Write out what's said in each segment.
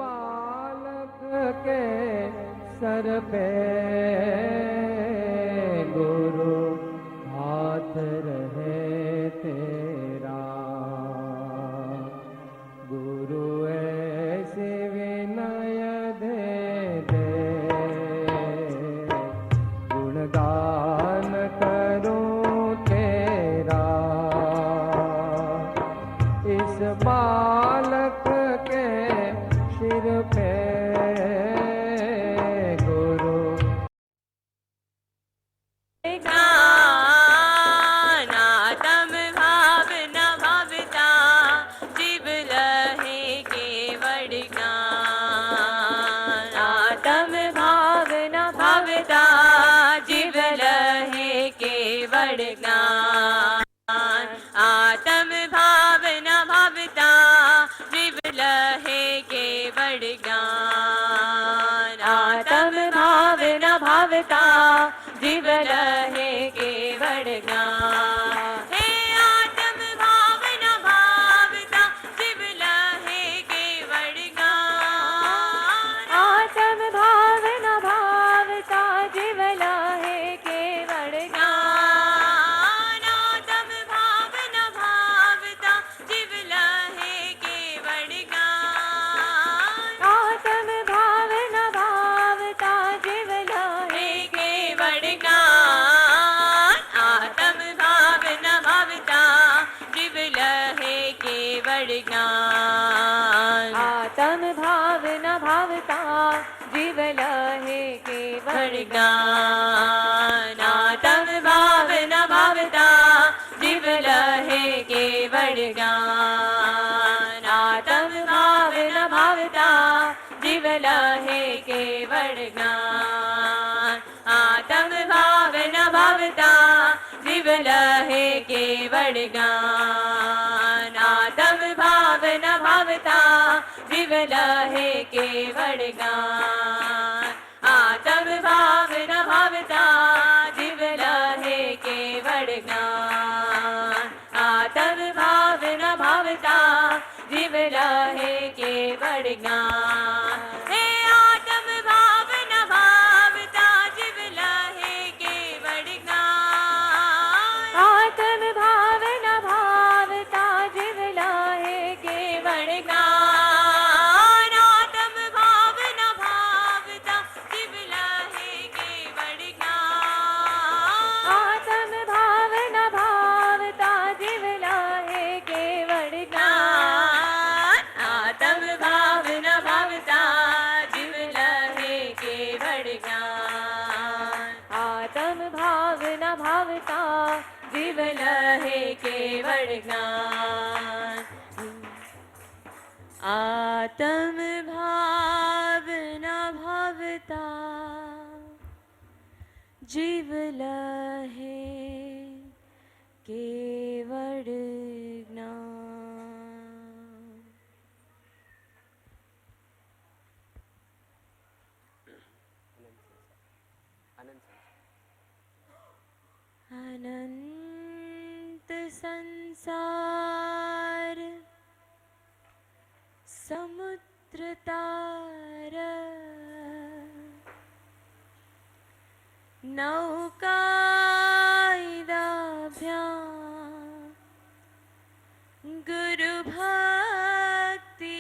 बालक के सर पे गुरु हाथ रहे तेरा। गुरु ऐसे विनय दे दे, गुणगान करूं तेरा। इस बालक के सिर पे गुरु नातम भाव न भवता जीव लहे केवड़ ज्ञान। आतम भाव न भवता जीव लहे केवड़ ज्ञान। आतम भाव न भवता जीव लहे केवड़ ज्ञान। आतम भाव न भवता जीव लहे केवड़ ज्ञान। हे आत्म भाव न भावता जीव लहे केवड़ ज्ञान। आत्म भाव न भावता जीव लहे केवड़ ज्ञान। आत्म भाव न भावता जीव लहे केवड़ ज्ञान। आत्म भाव न भावता जीव लहे केवड़ ज्ञान। आत्म भाव न भावता जीव लहे केवड़ ज्ञान। आत्म भाव न भावता जीव लहे केवड़ ज्ञान। आत्म भाव न भावता जीव लहे केवड़ ज्ञान। आत्म भाव न भावता जीव लहे केवड़ ज्ञान। आत्म भाव न भावता जीव लहे केवड़ ज्ञान। आत्म भाव न भावता जीव लहे केवड़ ज्ञान। आत्म भाव न भावता जीव लहे केवड़ ज्ञान। आत्म भाव न भावता जीव लहे केवड़ ज्ञान। हे आत्म भाव न भावता जीव लहे केवड़ ज्ञान। आत्म भाव न भावता जीव लहे केवड़ ज्ञान। आत्म भाव न भावता जीव लहे केवड़ ज्ञान। आत्म भाव न भावता जीव लहे केवड़ ज्ञान। आत्म भाव न भावता जीव लहे केवड़ ज्ञान। आत्म भाव न भावता जीव लहे केवड़ ज्ञान। आत्म भाव न भावता जीव लहे केवड़ ज्ञान। अनंत संसार समुद्र तार नौका गुरु भक्ति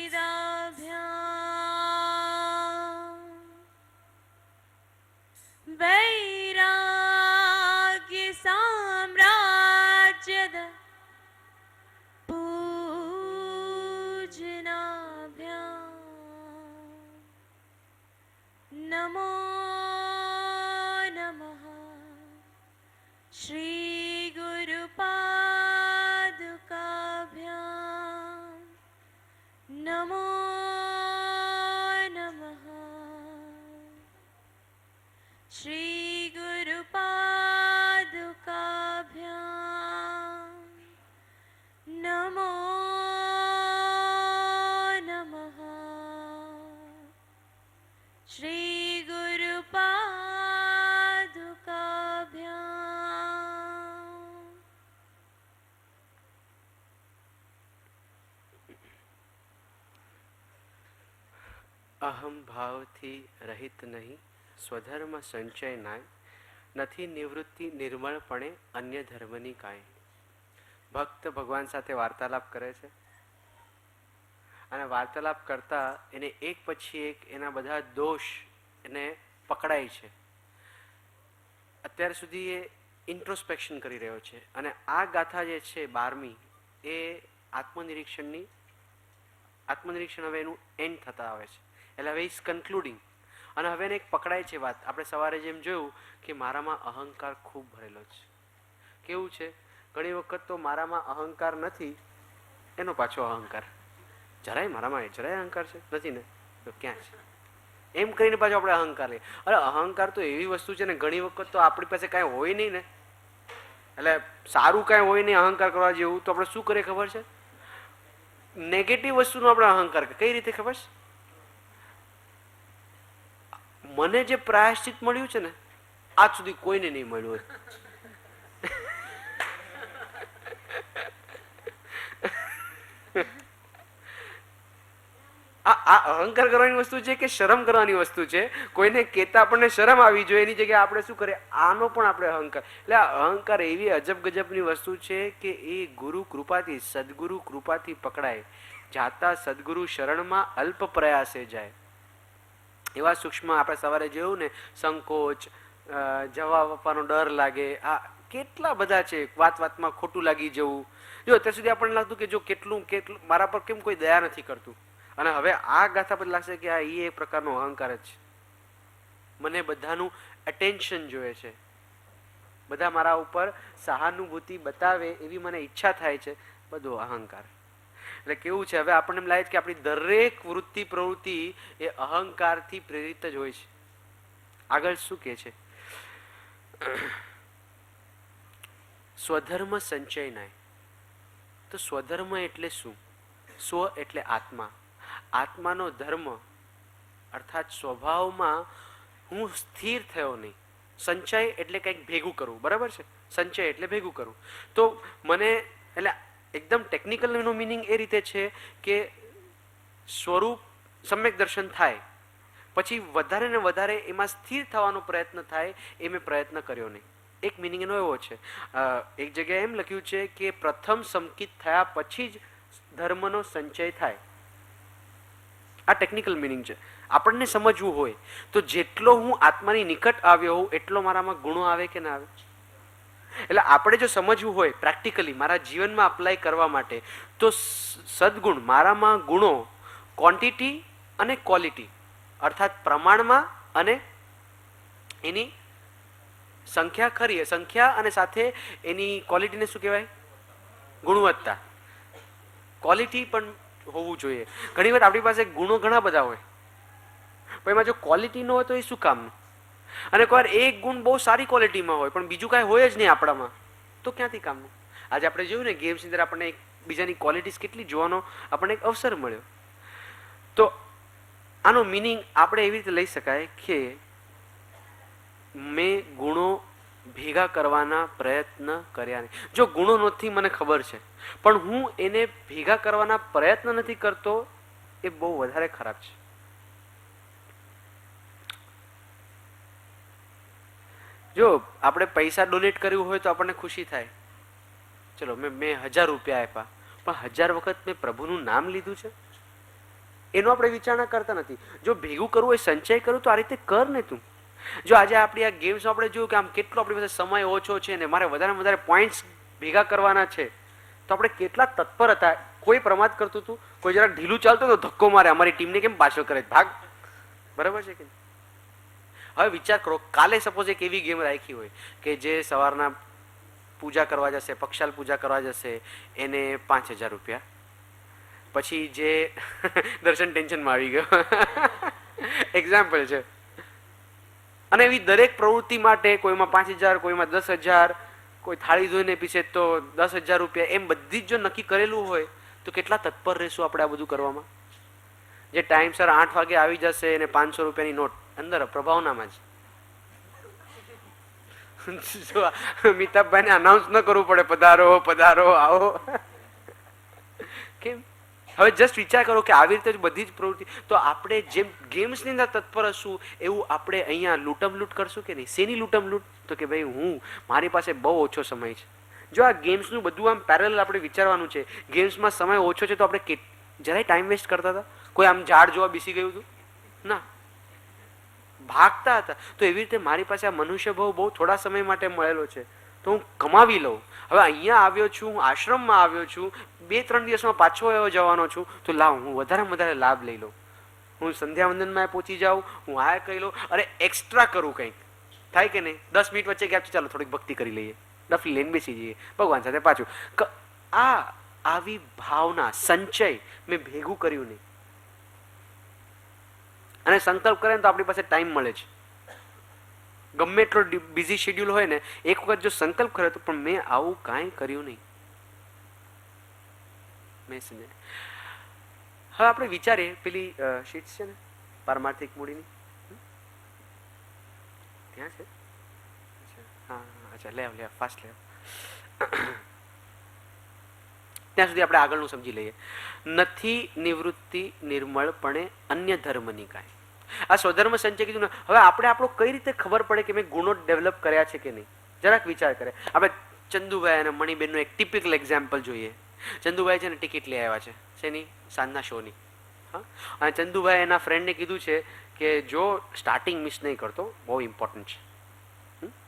वैराग्य साम्राज्यद पूजनाभ्याम् नमो नमः श्री गुरुपादुकाभ्याम् नमो नमः श्री गुरुपादुकाभ्याम् नमो नमः श्री गुरुपादुकाभ्याम्। અહમ ભાવથી રહિત નહીં, સ્વધર્મ સંચય નાય, નથી નિવૃત્તિ નિર્મળપણે અન્ય ધર્મની કાંઈ. ભક્ત ભગવાન સાથે વાર્તાલાપ કરે છે અને વાર્તાલાપ કરતા એને એક પછી એક એના બધા દોષ એને પકડાય છે. અત્યાર સુધી એ ઇન્ટ્રોસ્પેક્શન કરી રહ્યો છે અને આ ગાથા જે છે 12મી એ આત્મનિરીક્ષણ હવે એનું એન્ડ થતા આવે છે. એટલે હવે ઇઝ કન્ક્લુડિંગ અને હવે એને એક પકડાય છે વાત. આપણે સવારે જેમ જોયું કે મારામાં અહંકાર ખૂબ ભરેલો છે. કેવું છે, ઘણી વખત તો મારામાં અહંકાર નથી, એનો પાછો અહંકાર, જરાય મારામાં જરાય અહંકાર છે નથી ને, તો ક્યાં છે એમ કરીને પાછો આપણે અહંકાર લઈએ. અરે અહંકાર તો એવી વસ્તુ છે ને, ઘણી વખત તો આપણી પાસે કાંઈ હોય નહીં ને, એટલે સારું કાંઈ હોય નહીં અહંકાર કરવા જેવું, તો આપણે શું કરીએ ખબર છે? નેગેટિવ વસ્તુનો આપણે અહંકાર. કઈ રીતે ખબર છે? મને જે પ્રાયશ્ચિત મળ્યું છે ને, આજ સુધી કોઈને નહીં મળ્યું હોય. આ અહંકાર કરવાની વસ્તુ છે કે શરમ કરવાની વસ્તુ છે? કોઈને કહેતા આપણને શરમ આવી જોઈએ, એની જગ્યાએ આપણે શું કરીએ? આનો પણ આપણે અહંકાર. એટલે આ અહંકાર એવી અજબ ગજબની વસ્તુ છે કે એ ગુરુ કૃપાથી, સદગુરુ કૃપાથી પકડાય. જાતા સદગુરુ શરણમાં અલ્પ પ્રયાસે જાય. એવા સૂક્ષ્મ આપણે સવારે જોયું ને, સંકોચ, જવાબ આપવાનો ડર લાગે, આ કેટલા બધા છે. વાત વાતમાં ખોટું લાગી જવું. જો અત્યાર સુધી આપણને લાગતું કે જો કેટલું મારા પર કેમ કોઈ દયા નથી કરતું, અને હવે આ ગાથા પર લાગશે કે આ એ એક પ્રકારનો અહંકાર જ છે. મને બધાનું અટેન્શન જોઈએ છે, બધા મારા ઉપર સહાનુભૂતિ બતાવે એવી મને ઈચ્છા થાય છે, બધો અહંકાર. એટલે કેવું છે, હવે આપણને એમ લાગે છે કે આપણી દરેક વૃત્તિ પ્રવૃત્તિ એ અહંકારથી પ્રેરિત જ હોય છે. આગળ શું કહે છે? સ્વધર્મ સંચય નાય. તો સ્વધર્મ એટલે શું? સ્વ એટલે આત્મા. આત્માનો ધર્મ અર્થાત સ્વભાવમાં હું સ્થિર થયો નહીં. સંચય એટલે કંઈક ભેગું કરવું, બરાબર છે? સંચય એટલે ભેગું કરવું. તો મને એટલે એકદમ ટેકનિકલ એનો મિનિંગ એ રીતે છે કે સ્વરૂપ સમ્યક દર્શન થાય પછી વધારે ને વધારે એમાં સ્થિર થવાનો પ્રયત્ન થાય, એ મેં પ્રયત્ન કર્યો નહીં. એક મિનિંગ એનો એવો છે. એક જગ્યાએ એમ લખ્યું છે કે પ્રથમ સંકિત થયા પછી જ ધર્મનો સંચય થાય. આ ટેકનિકલ મિનિંગ છે. આપણને સમજવું હોય તો જેટલો હું આત્માની નિકટ આવ્યો હોઉં એટલો મારામાં ગુણો આવે કે ના આવે. એટલે આપણે જો સમજવું હોય પ્રેક્ટિકલી મારા જીવનમાં અપ્લાય કરવા માટે, તો સદગુણ મારામાં ગુણો ક્વોન્ટિટી અને ક્વોલિટી અર્થાત પ્રમાણમાં અને એની સંખ્યા ખરી, સંખ્યા અને સાથે એની ક્વોલિટીને શું કહેવાય? ગુણવત્તા. ક્વોલિટી પણ હોવું જોઈએ. ઘણી વાર આપણી પાસે ગુણો ઘણા બધા હોય, પણ એમાં જો ક્વોલિટી ન હોય તો એ શું કામનું? અને કોઈ વાર એક ગુણ બહુ સારી ક્વોલિટીમાં હોય પણ બીજું કાંઈ હોય જ નહીં આપણામાં, તો ક્યાંથી કામનું? આજે આપણે જોયું ને ગેમ્સની અંદર આપણને બીજાની ક્વોલિટીઝ કેટલી જોવાનો આપણને એક અવસર મળ્યો. તો આનો મિનિંગ આપણે એવી રીતે લઈ શકાય કે મેં ગુણો ભેગા કરવાના પ્રયત્ન કર્યા નહીં. જો ગુણો નથી મને ખબર છે, પણ હું એને ભેગા કરવાના પ્રયત્ન નથી કરતો, એ બહુ વધારે ખરાબ છે. જો આપણે પૈસા ડોનેટ કર્યું હોય તો આપણને ખુશી થાય, ચલો મેં 1000 રૂપિયા આપ્યા, પણ 1000 વખત મેં પ્રભુનું નામ લીધું છે, એનો આપણે વિચારણા કરતા નથી. જો ભેગું કરવું હોય, સંચય કરવું, તો આ રીતે કર ને તું. જો આજે આપણી આ ગેમ્સ આપણે જોયું કે આમ કેટલો આપણી પાસે સમય ઓછો છે ને મારે વધારે પોઈન્ટ્સ ભેગા કરવાના છે, તો આપણે કેટલા તત્પર હતા. કોઈ પ્રમાદ કરતું હતું, કોઈ જરા ઢીલું ચાલતું તો ધક્કો મારે, અમારી ટીમને કેમ પાછળ કરે, ભાગ. બરાબર છે કે? હવે વિચાર કરો, કાલે સપોઝ એક એવી ગેમ રાખી હોય કે જે સવારના પૂજા કરવા જશે, પક્ષાલ પૂજા કરવા જશે, એને 5000 રૂપિયા. પછી જે દર્શન ટેન્શનમાં આવી ગયો, એક્ઝામ્પલ છે. અને એવી દરેક પ્રવૃત્તિ માટે કોઈમાં 5000, કોઈમાં 10000, કોઈ થાળી ધોઈને પીછે તો 10000 રૂપિયા, એમ બધી જ જો નક્કી કરેલું હોય તો કેટલા તત્પર રહેશું આપણે આ બધું કરવામાં. જે ટાઈમસર 8 વાગે આવી જશે અને 500 રૂપિયાની નોટ અંદર પ્રભાવનામાં જ. મિતાબભાઈને અનાઉન્સ ન કરવું પડે, પધારો પધારો આવો. કેમ? હવે જસ્ટ વિચાર કરો કે આવી રીતે જ બધી જ પ્રવૃત્તિ, તો આપણે જેમ ગેમ્સની અંદર તત્પર હશું એવું આપણે અહીંયા લૂંટમ લૂંટ કરશું કે નહીં? શેની લૂંટમ લૂંટ? તો કે ભાઈ મારી પાસે બહુ ઓછો સમય છે. જો આ ગેમ્સનું બધું આમ પેરેલલ આપણે વિચારવાનું છે. ગેમ્સમાં સમય ઓછો છે તો આપણે જરાય ટાઈમ વેસ્ટ કરતા હતા? કોઈ આમ ઝાડ જોવા બેસી ગયું હતું? ના, ભાગતા હતા. તો એવી રીતે મારી પાસે આ મનુષ્ય બહુ થોડા સમય માટે મળેલો છે તો હું કમાવી લઉં. હવે અહીંયા આવ્યો છું, હું આશ્રમમાં આવ્યો છું, 2-3 દિવસમાં પાછો એવો જવાનો છું, તો લાવ હું વધારેમાં વધારે લાભ લઈ લઉં. હું સંધ્યાવંદનમાં પહોંચી જાઉં, હું આ કહી લઉં, અરે એક્સ્ટ્રા કરું, કંઈક થાય કે નહીં? 10 મિનિટ વચ્ચે ગેપ છે, ચાલો થોડીક ભક્તિ કરી લઈએ, ડફલી લઈને બેસી જઈએ ભગવાન સાથે પાછું. આવી ભાવના સંચય મેં ભેગું કર્યું નહીં. અને સંકલ્પ કરે ને તો આપણી પાસે ટાઈમ મળે છે. ગમે એટલો બિઝી શેડ્યુલ હોય ને, એક વખત જો સંકલ્પ કરે તો પણ મેં આવું કાંઈ કર્યું નહીં. મેં સમજે. હવે આપણે વિચારીએ પેલી શીટ્સ છે ને પારમાર્થિક મૂડીની, ત્યાં છે. હા અચ્છા, લે ફાસ્ટ લે. ત્યાં સુધી આપણે આગળનું સમજી લઈએ. નથી નિવૃત્તિ નિર્મળપણે અન્ય ધર્મની કાંઈ. આ સ્વધર્મ સંચય કીધું ને. હવે આપણે આપણો કઈ રીતે ખબર પડે કે મેં ગુણો ડેવલપ કર્યા છે કે નહીં? જરાક વિચાર કરે. આપણે ચંદુભાઈ અને મણિબેનનું એક ટિપિકલ એક્ઝામ્પલ જોઈએ. ચંદુભાઈ છે ને ટિકિટ લઈ આવ્યા છે શેની? સાંજના શોની. હા, અને ચંદુભાઈ એના ફ્રેન્ડને કીધું છે કે જો સ્ટાર્ટિંગ મિસ નહીં કરતો, બહુ ઇમ્પોર્ટન્ટ છે,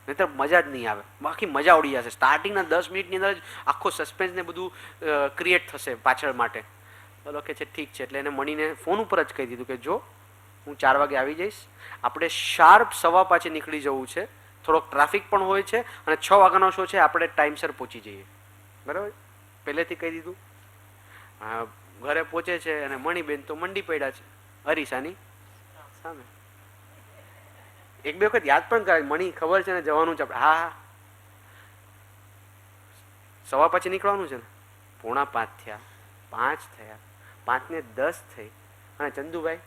નહીંતર મજા જ નહીં આવે, બાકી મજા ઉડી જશે. સ્ટાર્ટિંગના 10 મિનિટની અંદર જ આખો સસ્પેન્સ ને બધું ક્રિએટ થશે પાછળ માટે. બોલો કે છે ઠીક છે. એટલે એને મણીને ફોન ઉપર જ કહી દીધું કે જો હું 4 વાગે આવી જઈશ, આપણે શાર્પ 5:15 નીકળી જવું છે, થોડોક ટ્રાફિક પણ હોય છે, અને 6 વાગ્યાનો શો છે, આપણે ટાઈમસર પહોંચી જઈએ. બરાબર, પહેલેથી કહી દીધું. ઘરે પહોંચે છે અને મણીબેન તો મંડી પડ્યા છે હરીસાની સામે. 1-2 વખત યાદ પણ કરે, મણી ખબર છે ને જવાનું છે આપણે. હા 5:15 નીકળવાનું છે ને. 4:45 થયા, 5 થયા, 5 ને 10 થઈ, અને ચંદુભાઈ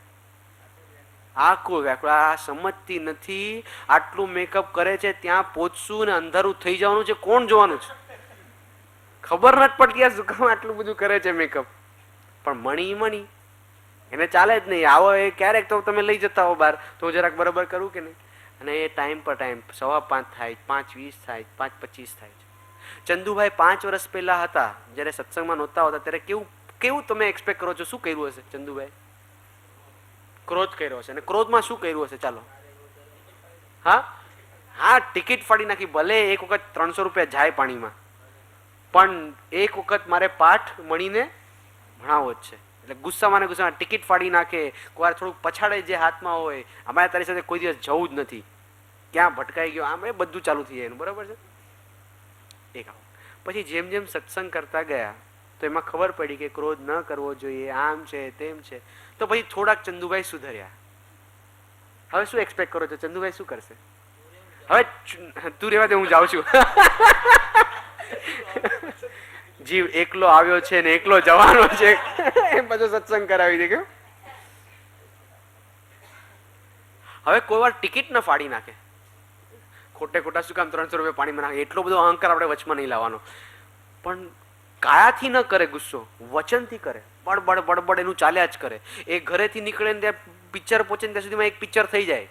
આખું વ્યાકુળ. આ સમજતી નથી, આટલું મેકઅપ કરે છે, ત્યાં પહોંચશું ને અંધારું થઈ જવાનું છે, કોણ જોવાનું છે? ખબર નથી પડતી આ શું કામ આટલું બધું કરે છે મેકઅપ. પણ મણી એને ચાલે જ નહીં. આવો એ ક્યારેક તો તમે લઈ જતા હો બહાર, તો જરાક બરાબર કરું કે નહીં? અને એ ટાઈમ પર ટાઈમ 5:15 થાય, 5:20 થાય, 5:25 થાય છે. ચંદુભાઈ 5 વર્ષ પહેલા હતા, જ્યારે સત્સંગમાં નહોતા હોતા, ત્યારે કેવું તમે એક્સપેક્ટ કરો છો? શું કર્યું હશે ચંદુભાઈ? ક્રોધ કર્યો હશે. અને ક્રોધમાં શું કર્યું હશે? ચાલો, હા ટિકિટ ફાડી નાખી. ભલે એક વખત 300 રૂપિયા જાય પાણીમાં, પણ એક વખત મારે પાઠ મળીને ભણાવો જ છે. એટલે ગુસ્સામાં ટિકિટ ફાડી નાખે. કોઈ થોડુંક પછાડે જે હાથમાં હોય, અમારે તારી સાથે કોઈ દિવસ જવું જ નથી, ક્યાં ભટકાઈ ગયો, આમ એ બધું ચાલુ થઈ જાય એનું. બરાબર છે. એક પછી જેમ જેમ સત્સંગ કરતા ગયા તો એમાં ખબર પડી કે ક્રોધ ન કરવો જોઈએ, આમ છે તેમ છે. તો પછી થોડાક ચંદુભાઈ સુધર્યા. હવે શું એક્સપેક્ટ કરો છો? ચંદુભાઈ શું કરશે? હવે તું રહેવા દે, હું જાઉં છું. જીવ એકલો આવ્યો છે ને એકલો જવાનો છે, એ બધો સત્સંગ કરાવી દે. કે હવે કોઈ વાર ટિકિટ ન ફાડી નાખે, ખોટે ખોટા શું કામ 300 રૂપિયા પાણીમાં નાખે, એટલો બધો અહંકાર આપણે વચમાં નહીં લાવવાનો. પણ કાયાથી ન કરે ગુસ્સો, વચનથી કરે. બડબડ બડબડ એનું ચાલ્યા જ કરે. એ ઘરેથી નીકળે ને ત્યાં પિક્ચર પહોંચે ને ત્યાં સુધીમાં એક પિક્ચર થઈ જાય.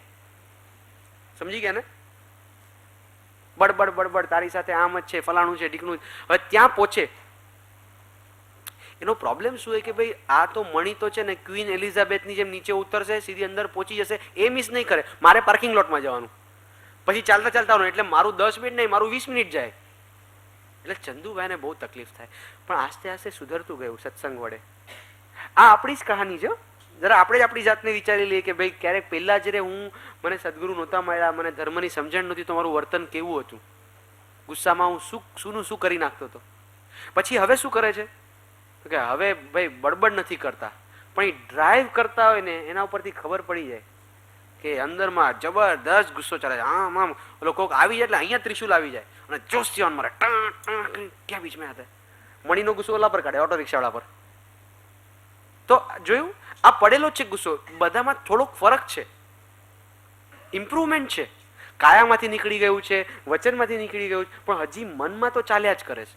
સમજી ગયા ને? બડબડ બડબડ તારી સાથે આમ જ છે, ફલાણું છે, ઢીકણું. હવે ત્યાં પહોંચે, એનો પ્રોબ્લેમ શું હોય કે ભાઈ આ તો મણી તો છે ને ક્વીન એલિઝાબેથની જેમ નીચે ઉતરશે, સીધી અંદર પહોંચી જશે, એ મિસ નહીં કરે. મારે પાર્કિંગ લોટમાં જવાનું, પછી ચાલતા ચાલતા એટલે મારું 10 મિનિટ નહીં, મારું 20 મિનિટ જાય. એટલે ચંદુભાઈને બહુ તકલીફ થાય. પણ આસ્તે આસ્તે સુધરતું ગયું સત્સંગ વડે. આ આપણી જ કહાની છે. જરા આપણે જ આપણી જાતને વિચારી લઈએ કે ભાઈ ક્યારેક પહેલા જ્યારે મને સદગુરુ નહોતા મળ્યા, મને ધર્મની સમજણ નહોતી, તો મારું વર્તન કેવું હતું? ગુસ્સામાં હું શું કરી નાખતો હતો. પછી હવે શું કરે છે કે હવે ભાઈ બડબડ નથી કરતા, પણ એ ડ્રાઈવ કરતા હોય ને એના ઉપરથી ખબર પડી જાય કે અંદરમાં જબરદસ્ત ગુસ્સો ચાલે છે. આમ આમ ઓલો કોક આવી જાય એટલે અહીંયા ત્રિશુલ આવી જાય અને જોશથી ઓન મારે ક્યાં બીચ મેં હતા. મણીનો ગુસ્સો ઓલા પર કાઢે, ઓટો રિક્ષાવાળા પર. તો જોયું, આ પડેલો છે ગુસ્સો. બધામાં થોડોક ફરક છે, ઇમ્પ્રુવમેન્ટ છે. કાયામાંથી નીકળી ગયું છે, વચનમાંથી નીકળી ગયું છે, પણ હજી મનમાં તો ચાલ્યા જ કરે છે.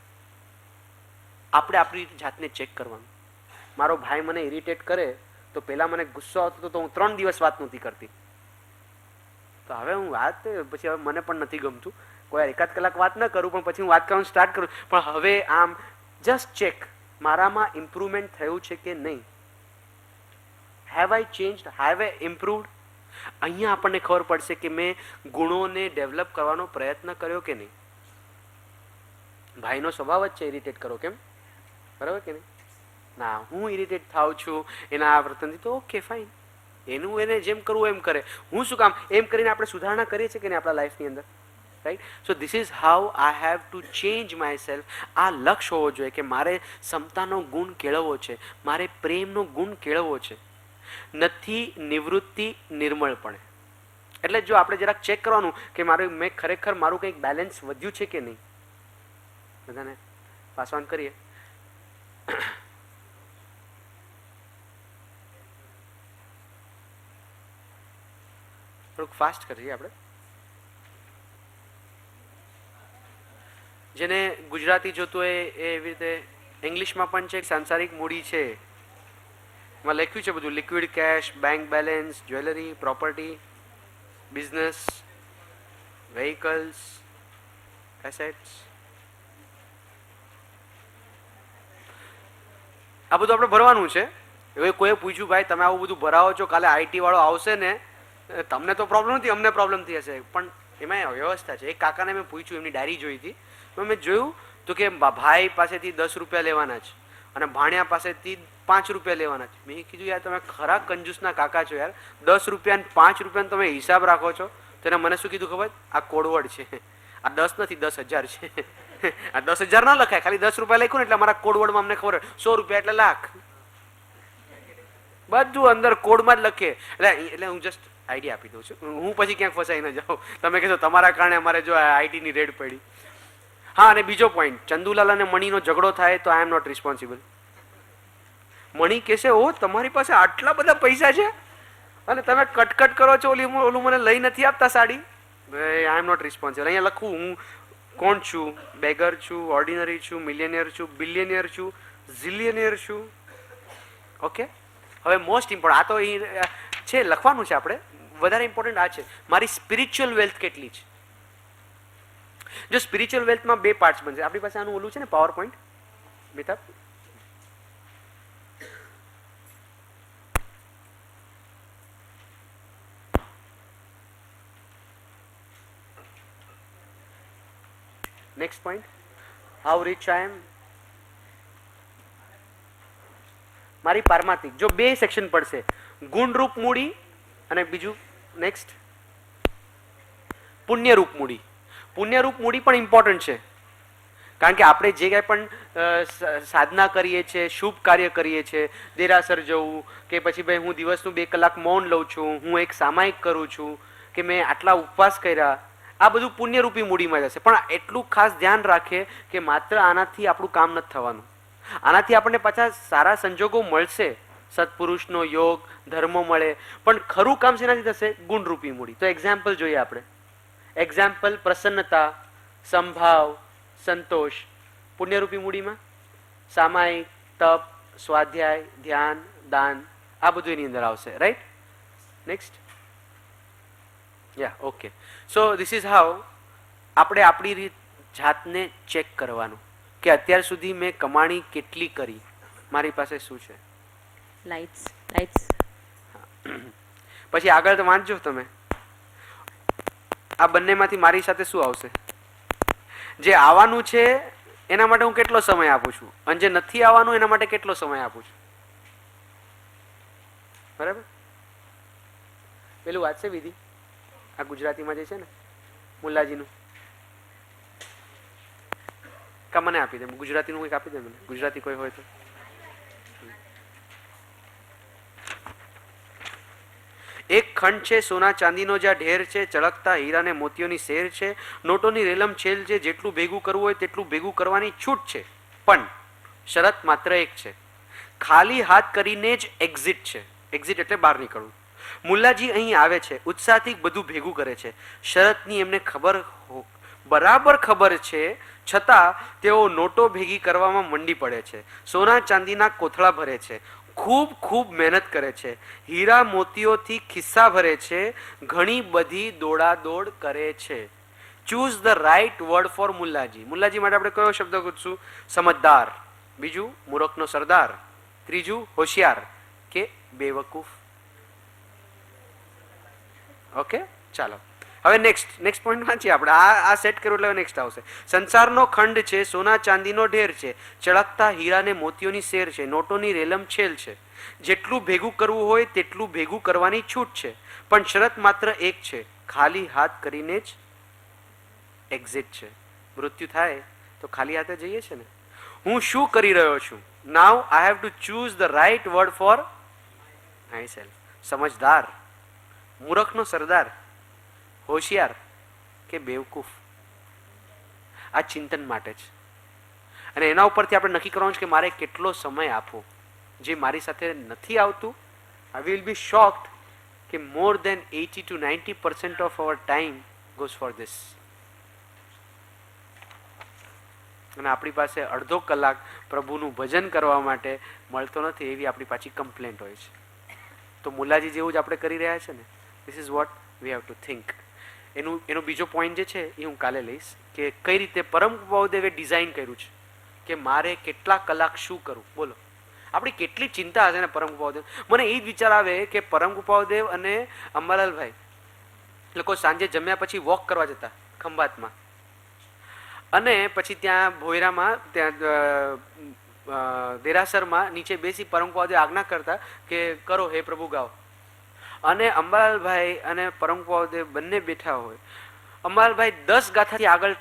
આપણે આપણી જાતને ચેક કરવાનું. મારો ભાઈ મને ઇરિટેટ કરે તો પહેલા મને ગુસ્સો આવતો તો હું 3 દિવસ વાત નહોતી કરતી. તો હવે હું વાત પછી હવે મને પણ નથી ગમતું, કોઈ 1 કલાક વાત ન કરું પણ પછી હું વાત કરવાનું સ્ટાર્ટ કરું. પણ હવે આમ જસ્ટ ચેક મારામાં ઇમ્પ્રુવમેન્ટ થયું છે કે નહીં. Have I changed, have I improved? અહીંયા આપણને ખબર પડશે કે મેં ગુણોને ડેવલપ કરવાનો પ્રયત્ન કર્યો કે નહીં. ભાઈનો સ્વભાવ જ છે ઇરિટેટ કરો, કેમ? બરાબર કે નહીં? ના, હું ઇરિટેટ થાઉં છું એના આ વર્તનથી, તો ઓકે ફાઇન, એનું એને જેમ કરવું એમ કરે. હું શું કામ એમ કરીને આપણે સુધારણા કરીએ છીએ કે નહીં આપણા લાઈફની અંદર, right? So this is how I have to change my self. આ લક્ષ્ય હોવો જોઈએ કે મારે ક્ષમતાનો ગુણ કેળવવો છે, મારે પ્રેમનો ગુણ કેળવવો છે, નથી નિવૃત્તિ નિર્મળપણે. એટલે જો આપણે જરાક ચેક કરવાનું કે મેં ખરેખર મારું કંઈક બેલેન્સ વધ્યું છે કે નહીં. બધાને પાસ ઓન કરીએ. થોડુંક ફાસ્ટ કરીએ આપણે. જેને ગુજરાતી જોતું હોય એ એવી રીતે ઇંગ્લિશમાં પણ છે. સાંસારિક મૂડી છે, એમાં લખ્યું છે બધું: liquid cash, bank balance, jewellery, property, business, vehicles, assets. આ બધું આપણે ભરવાનું છે. હવે કોઈએ પૂછ્યું, ભાઈ તમે આવું બધું ભરાવો છો, કાલે આઈટી વાળો આવશે ને, તમને તો પ્રોબ્લેમ નથી, અમને પ્રોબ્લેમ થઈ હશે. પણ એમાં વ્યવસ્થા છે. એક કાકાને મેં પૂછ્યું, એમની ડાયરી જોઈ હતી, તો મેં જોયું તો કે ભાઈ પાસેથી 10 રૂપિયા લેવાના છે અને ભાણિયા પાસેથી 5 રૂપિયા લેવાના છે. મેં કીધું, યાર તમે ખરા કંજૂસના કાકા છો યાર, 10 રૂપિયા અને 5 રૂપિયાનો તમે હિસાબ રાખો છો. તો એને મને શું કીધું ખબર? આ કોડવર્ડ છે, આ 10 નથી 10,000 છે. આ 10,000 ના લખાય, ખાલી 10 રૂપિયા લખ્યું ને એટલે અમારા કોડવર્ડમાં અમને ખબર 100 રૂપિયા એટલે લાખ, બધું અંદર કોડમાં જ લખે. એટલે હું જસ્ટ આઈડિયા આપી દઉં છું, હું પછી ક્યાંક ફસાઈ ન જાઉં. તમે કહેશો તમારા કારણે અમારે જો આઈટીની રેડ પડી. હા, અને બીજો પોઈન્ટ, ચંદુલાલ અને મણીનો ઝઘડો થાય તો આઈ એમ નોટ રિસ્પોન્સિબલ. મણી કહેશે, ઓ તમારી પાસે આટલા બધા પૈસા છે અને તમે કટકટ કરો છો, ઓલું મને લઈ નથી આપતા સાડી, આઈ એમ નોટ રિસ્પોન્સિબલ. અહીંયા લખવું હું કોણ છું? બેગર છું, ઓર્ડિનરી છું, મિલિયનિયર છું, બિલિયનિયર છું, ઝિલિયનિયર છું. ઓકે, હવે મોસ્ટ ઇમ્પોર્ટન્ટ, આ તો છે લખવાનું છે આપણે, વધારે ઇમ્પોર્ટન્ટ આ છે, મારી સ્પિરિચ્યુઅલ વેલ્થ કેટલી છે. જો સ્પિરિચ્યુઅલ વેલ્થમાં 2 પાર્ટ્સ બનશે. આપણી પાસે આનું ઓલું છે ને પાવર પોઈન્ટ, મિતાબ? Next point, how rich I am. મારી પારમાર્થિક જો 2 સેક્શન પડશે, ગુણરૂપ મૂડી અને બીજું નેક્સ્ટ પુણ્યરૂપ મૂડી. પુણ્યરૂપ મૂડી પણ ઇમ્પોર્ટન્ટ છે, કારણ કે આપણે જે કાંઈ પણ સાધના કરીએ છીએ, શુભ કાર્ય કરીએ છીએ, દેરાસર જવું કે પછી ભાઈ હું દિવસનું 2 કલાક મૌન લઉં છું, હું એક સામાયિક કરું છું કે મેં આટલા ઉપવાસ કર્યા, આ બધું પુણ્યરૂપી મૂડીમાં જશે. પણ એટલું ખાસ ધ્યાન રાખે કે માત્ર આનાથી આપણું કામ નથી થવાનું. આનાથી આપણને પાછા સારા સંજોગો મળશે, સત્પુરુષનો યોગ, ધર્મ મળે, પણ ખરું કામ શેનાથી થશે? ગુણરૂપી મૂડી. તો એક્ઝામ્પલ જોઈએ આપણે. એક્ઝામ્પલ, પ્રસન્નતા, સંભાવ, સંતોષ. પુણ્યરૂપી મૂડીમાં સામાયિક, તપ, સ્વાધ્યાય, ધ્યાન, દાન, આ બધું એની અંદર આવશે, right? Next. Yeah, okay. So this is how આપણે આપણી જાતને ચેક કરવાનું કે અત્યાર સુધી મેં કમાણી કેટલી કરી, મારી પાસે શું છે. લાઇટ્સ. પછી આગળ તો વાંચજો તમે, આ બંનેમાંથી મારી સાથે શું આવશે. જે આવવાનું છે એના માટે હું કેટલો સમય આપું છું, અને જે નથી આવવાનું એના માટે કેટલો સમય આપું છું. બરાબર? પેલું વાંચશે વિધિ, આ ગુજરાતીમાં જે છે ને મુલ્લાજીનું, કા મને આપી દે, ગુજરાતીનું કંઈક આપી દે મને, ગુજરાતી કોઈ હોય તો. એક ખંડ છે સોના ચાંદીનો જ્યાં ઢેર છે, ચળકતા હીરા ને મોતીઓની શેર છે, નોટોની રેલમ છેલ છે, જેટલું ભેગું કરવું હોય તેટલું ભેગું કરવાની છૂટ છે, પણ શરત માત્ર એક છે, ખાલી હાથ કરીને જ એક્ઝિટ છે. એક્ઝિટ એટલે બહાર નીકળવું. મુલ્લાજી અહીં આવે છે, ઉત્સાહથી બધું ભેગું કરે છે, શરતની એમને ખબર બરાબર ખબર છે છતાં તેઓ નોટો ભેગી કરવામાં મંડી પડે છે, સોના ચાંદીના કોથળા ભરે છે, ખૂબ ખૂબ મહેનત કરે છે, હીરા મોતીઓથી ખિસ્સા ભરે છે, ઘણી બધી દોડાદોડ કરે છે. Choose the right word for મુલ્લાજી. મુલ્લાજી માટે આપણે કયો શબ્દ ગોતશું? સમજદાર. બીજું મૂર્ખનો સરદાર. ત્રીજું હોશિયાર કે બેવકૂફ. ઓકે, ચાલો હવે નેક્સ્ટ પોઈન્ટ વાંચીએ આપણે. આ સેટ કર્યું એટલે નેક્સ્ટ આવશે. સંસારનો ખંડ છે, સોના ચાંદીનો ઢેર છે, ચળકતા હીરા ને મોતીઓની શેર છે, નોટોની રેલમ છેલ છે. જેટલું ભેગું કરવું હોય તેટલું ભેગું કરવાની છૂટ છે, પણ શરત માત્ર એક છે, ખાલી હાથ કરીને જ એક્ઝિટ છે. મૃત્યુ થાય તો ખાલી હાથે જઈએ છે ને. હું શું કરી રહ્યો છું? Now I have to choose the right word for myself. સમજદાર, મૂર્ખનો સરદાર, હોશિયાર કે બેવકૂફ. આ ચિંતન માટે છે. અને એના ઉપરથી આપણે નક્કી કરવાનું છે કે મારે કેટલો સમય આપવો. જે મારી સાથે નથી આવતું, આઈ વિલ બી શોક્ડ કે મોર દેન 80 to 90% of our time goes for this. અને આપણી પાસે અડધો કલાક પ્રભુનું ભજન કરવા માટે મળતો નથી, એવી આપણી પાછી કમ્પ્લેન્ટ હોય છે. તો મુલાજી જેવું જ આપણે કરી રહ્યા છે ને. This is what we have two think. એનો બીજો પોઈન્ટ જે છે એ હું કાલે લઈશ કે કઈ રીતે પરમ કૃપાદેવે ડિઝાઇન કર્યું છે કે મારે કેટલા કલાક શું કરવું. બોલો, આપણી કેટલી ચિંતા હશે ને પરમ કૃપાદેવ. મને એ જ વિચાર આવે કે પરમ કૃપાદેવ અને અંબાલાલભાઈ લોકો સાંજે જમ્યા પછી વોક કરવા જતા ખંભાતમાં, અને પછી ત્યાં ભોયરામાં ત્યાં દેરાસરમાં નીચે બેસી પરમ કૃપાદેવ આજ્ઞા કરતા કે કરો હે પ્રભુ ગાઓ. અને અંબાલાલભાઈ અને પરમ કૃપાદેવ બંને બેઠા હોય. અંબાલાલભાઈ 10 ગાથાથી આગળ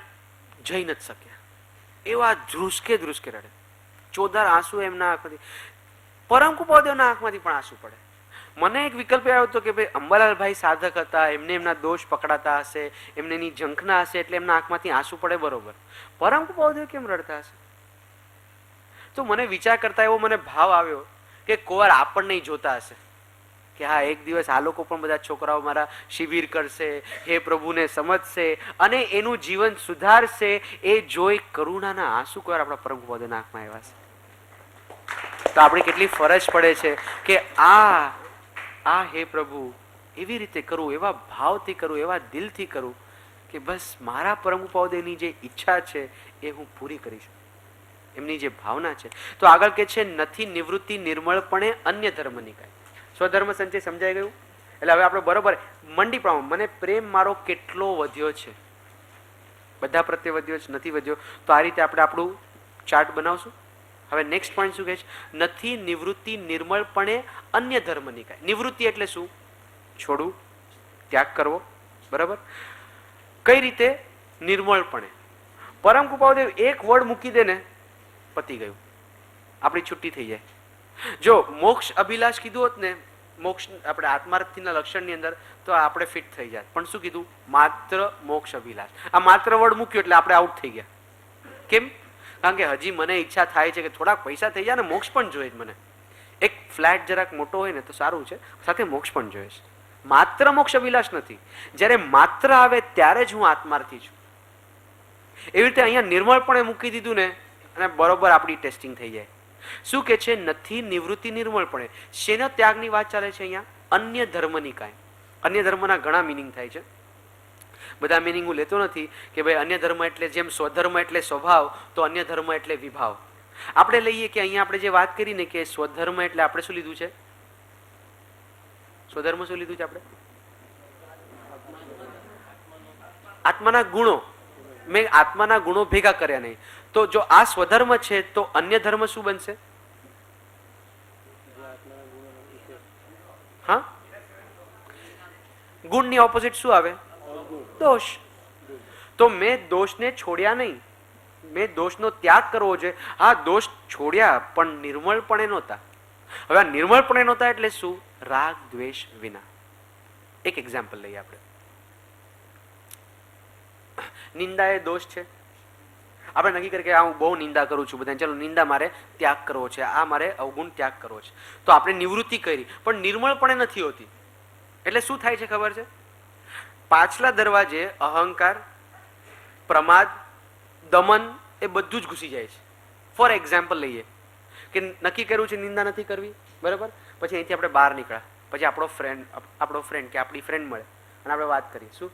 જઈ નથી શક્યા, એવા ધ્રુસકે રડે. ચોધાર આંસુ એમના આંખમાંથી, પરમ કૃપાદેવના આંખમાંથી પણ આંસુ પડે. મને એક વિકલ્પ આવ્યો હતો કે ભાઈ અંબાલાલભાઈ સાધક હતા, એમને એમના દોષ પકડાતા હશે, એમને એની ઝંખના હશે, એટલે એમના આંખમાંથી આંસુ પડે, બરોબર. પરમ કૃપાદેવ કેમ રડતા હશે? તો મને વિચાર કરતા એવો મને ભાવ આવ્યો કે કોવાર આપણને જોતા હશે કે હા, એક દિવસ આ લોકો પણ બધા છોકરાઓ મારા શિબિર કરશે, હે પ્રભુને સમજશે અને એનું જીવન સુધારશે. એ જોઈ કરુણાના આંસુ કોવાર આપણા પરમ કૃપાદેવના આંખમાં આવ્યા છે. તો આપણી કેટલી ફરજ પડે છે કે આ હે પ્રભુ એવી રીતે કરું, એવા ભાવથી કરું, એવા દિલથી કરું કે બસ મારા પરમ કૃપાદેવની જે ઈચ્છા છે એ હું પૂરી કરીશ, એમની જે ભાવના છે. તો આગળ કે છે નથી નિવૃત્તિ નિર્મળપણે અન્ય ધર્મની કાંઈ. સ્વધર્મ સંચય સમજાઈ ગયું. એટલે હવે આપણે બરોબર મંડી પ્રમાણે મને પ્રેમ મારો કેટલો વધ્યો છે, બધા પ્રત્યે વધ્યો છે, નથી વધ્યો. તો આ રીતે આપણે આપણું ચાર્ટ બનાવશું. હવે નેક્સ્ટ પોઈન્ટ શું કહે છે? નથી નિવૃત્તિ નિર્મળપણે અન્ય ધર્મની કાંઈ. નિવૃત્તિ એટલે શું? છોડવું, ત્યાગ કરવો, બરાબર. કઈ રીતે? નિર્મળપણે. પરમ કૃપાદેવ એક વર્ડ મૂકી દે ને, પતી ગયું, આપણી છુટ્ટી થઈ જાય. જો મોક્ષ અભિલાષ કીધું હોત ને, મોક્ષ આપણે આત્માર્થીના લક્ષણની અંદર, તો આપણે ફિટ થઈ જાય. પણ શું કીધું? માત્ર મોક્ષ અભિલાષ. આ માત્ર વર્ડ મૂક્યો એટલે આપણે આઉટ થઈ ગયા. કેમ? કારણ કે હજી મને ઈચ્છા થાય છે કે થોડાક પૈસા થઈ જાય ને મોક્ષ પણ જોઈએ. મને એક ફ્લેટ જરાક મોટો હોય ને તો સારું છે, સાથે મોક્ષ પણ જોઈએ છે. માત્ર મોક્ષ અભિલાષ નથી. જ્યારે માત્ર આવે ત્યારે જ હું આત્માર્થી છું. એવી રીતે અહીંયા નિર્મળપણે મૂકી દીધું ને, અને બરોબર આપણી ટેસ્ટિંગ થઈ જાય. શું કે છે? નથી નિવૃત્તિ નિર્મળપણે. શેનો ત્યાગની વાત ચાલે છે અહીંયા? અન્ય ધર્મની કાંઈ. અન્ય ધર્મના ઘણા મિનિંગ થાય છે, બધા મિનિંગ હું લેતો નથી કે ભાઈ અન્ય ધર્મ એટલે જેમ સ્વધર્મ એટલે સ્વભાવ, તો અન્ય ધર્મ એટલે વિભાવ. આપણે લઈએ કે અહીંયા આપણે જે વાત કરી ને કે સ્વધર્મ એટલે આપણે શું લીધું છે? સ્વધર્મ શું લીધું છે આપણે? આત્માના ગુણો. મેં આત્માના ગુણો ભેગા કર્યા નહીં. તો જો આ સ્વધર્મ છે તો અન્ય ધર્મ શું બનશે? હા, ગુણની ઓપોઝિટ શું આવે? દોષ. તો મેં દોષને છોડ્યા નહીં, મેં દોષનો ત્યાગ કરવો જોઈએ. હા, દોષ છોડ્યા પણ નિર્મળપણે નહોતા. હવે આ નિર્મળપણે નહોતા એટલે શું? રાગ દ્વેષ વિના. એક એક્ઝામ્પલ લઈએ આપણે. નિંદા એ દોષ છે. આપણે નક્કી કરીએ કે હું બહુ નિંદા કરું છું બધા, ચાલો નિંદા મારે ત્યાગ કરવો છે, આ મારે અવગુણ ત્યાગ કરવો છે. તો આપણે નિવૃત્તિ કરી પણ નિર્મળપણે નથી હોતી. એટલે શું થાય છે ખબર છે? પાછલા દરવાજે અહંકાર, પ્રમાદ, દમન એ બધું જ ઘૂસી જાય છે. ફોર એક્ઝામ્પલ લઈએ કે નક્કી કર્યું છે નિંદા નથી કરવી, બરાબર, પછી અહીંથી આપણે બહાર નીકળ્યા, પછી આપણો ફ્રેન્ડ કે આપણી ફ્રેન્ડ મળે અને આપણે વાત કરીએ, શું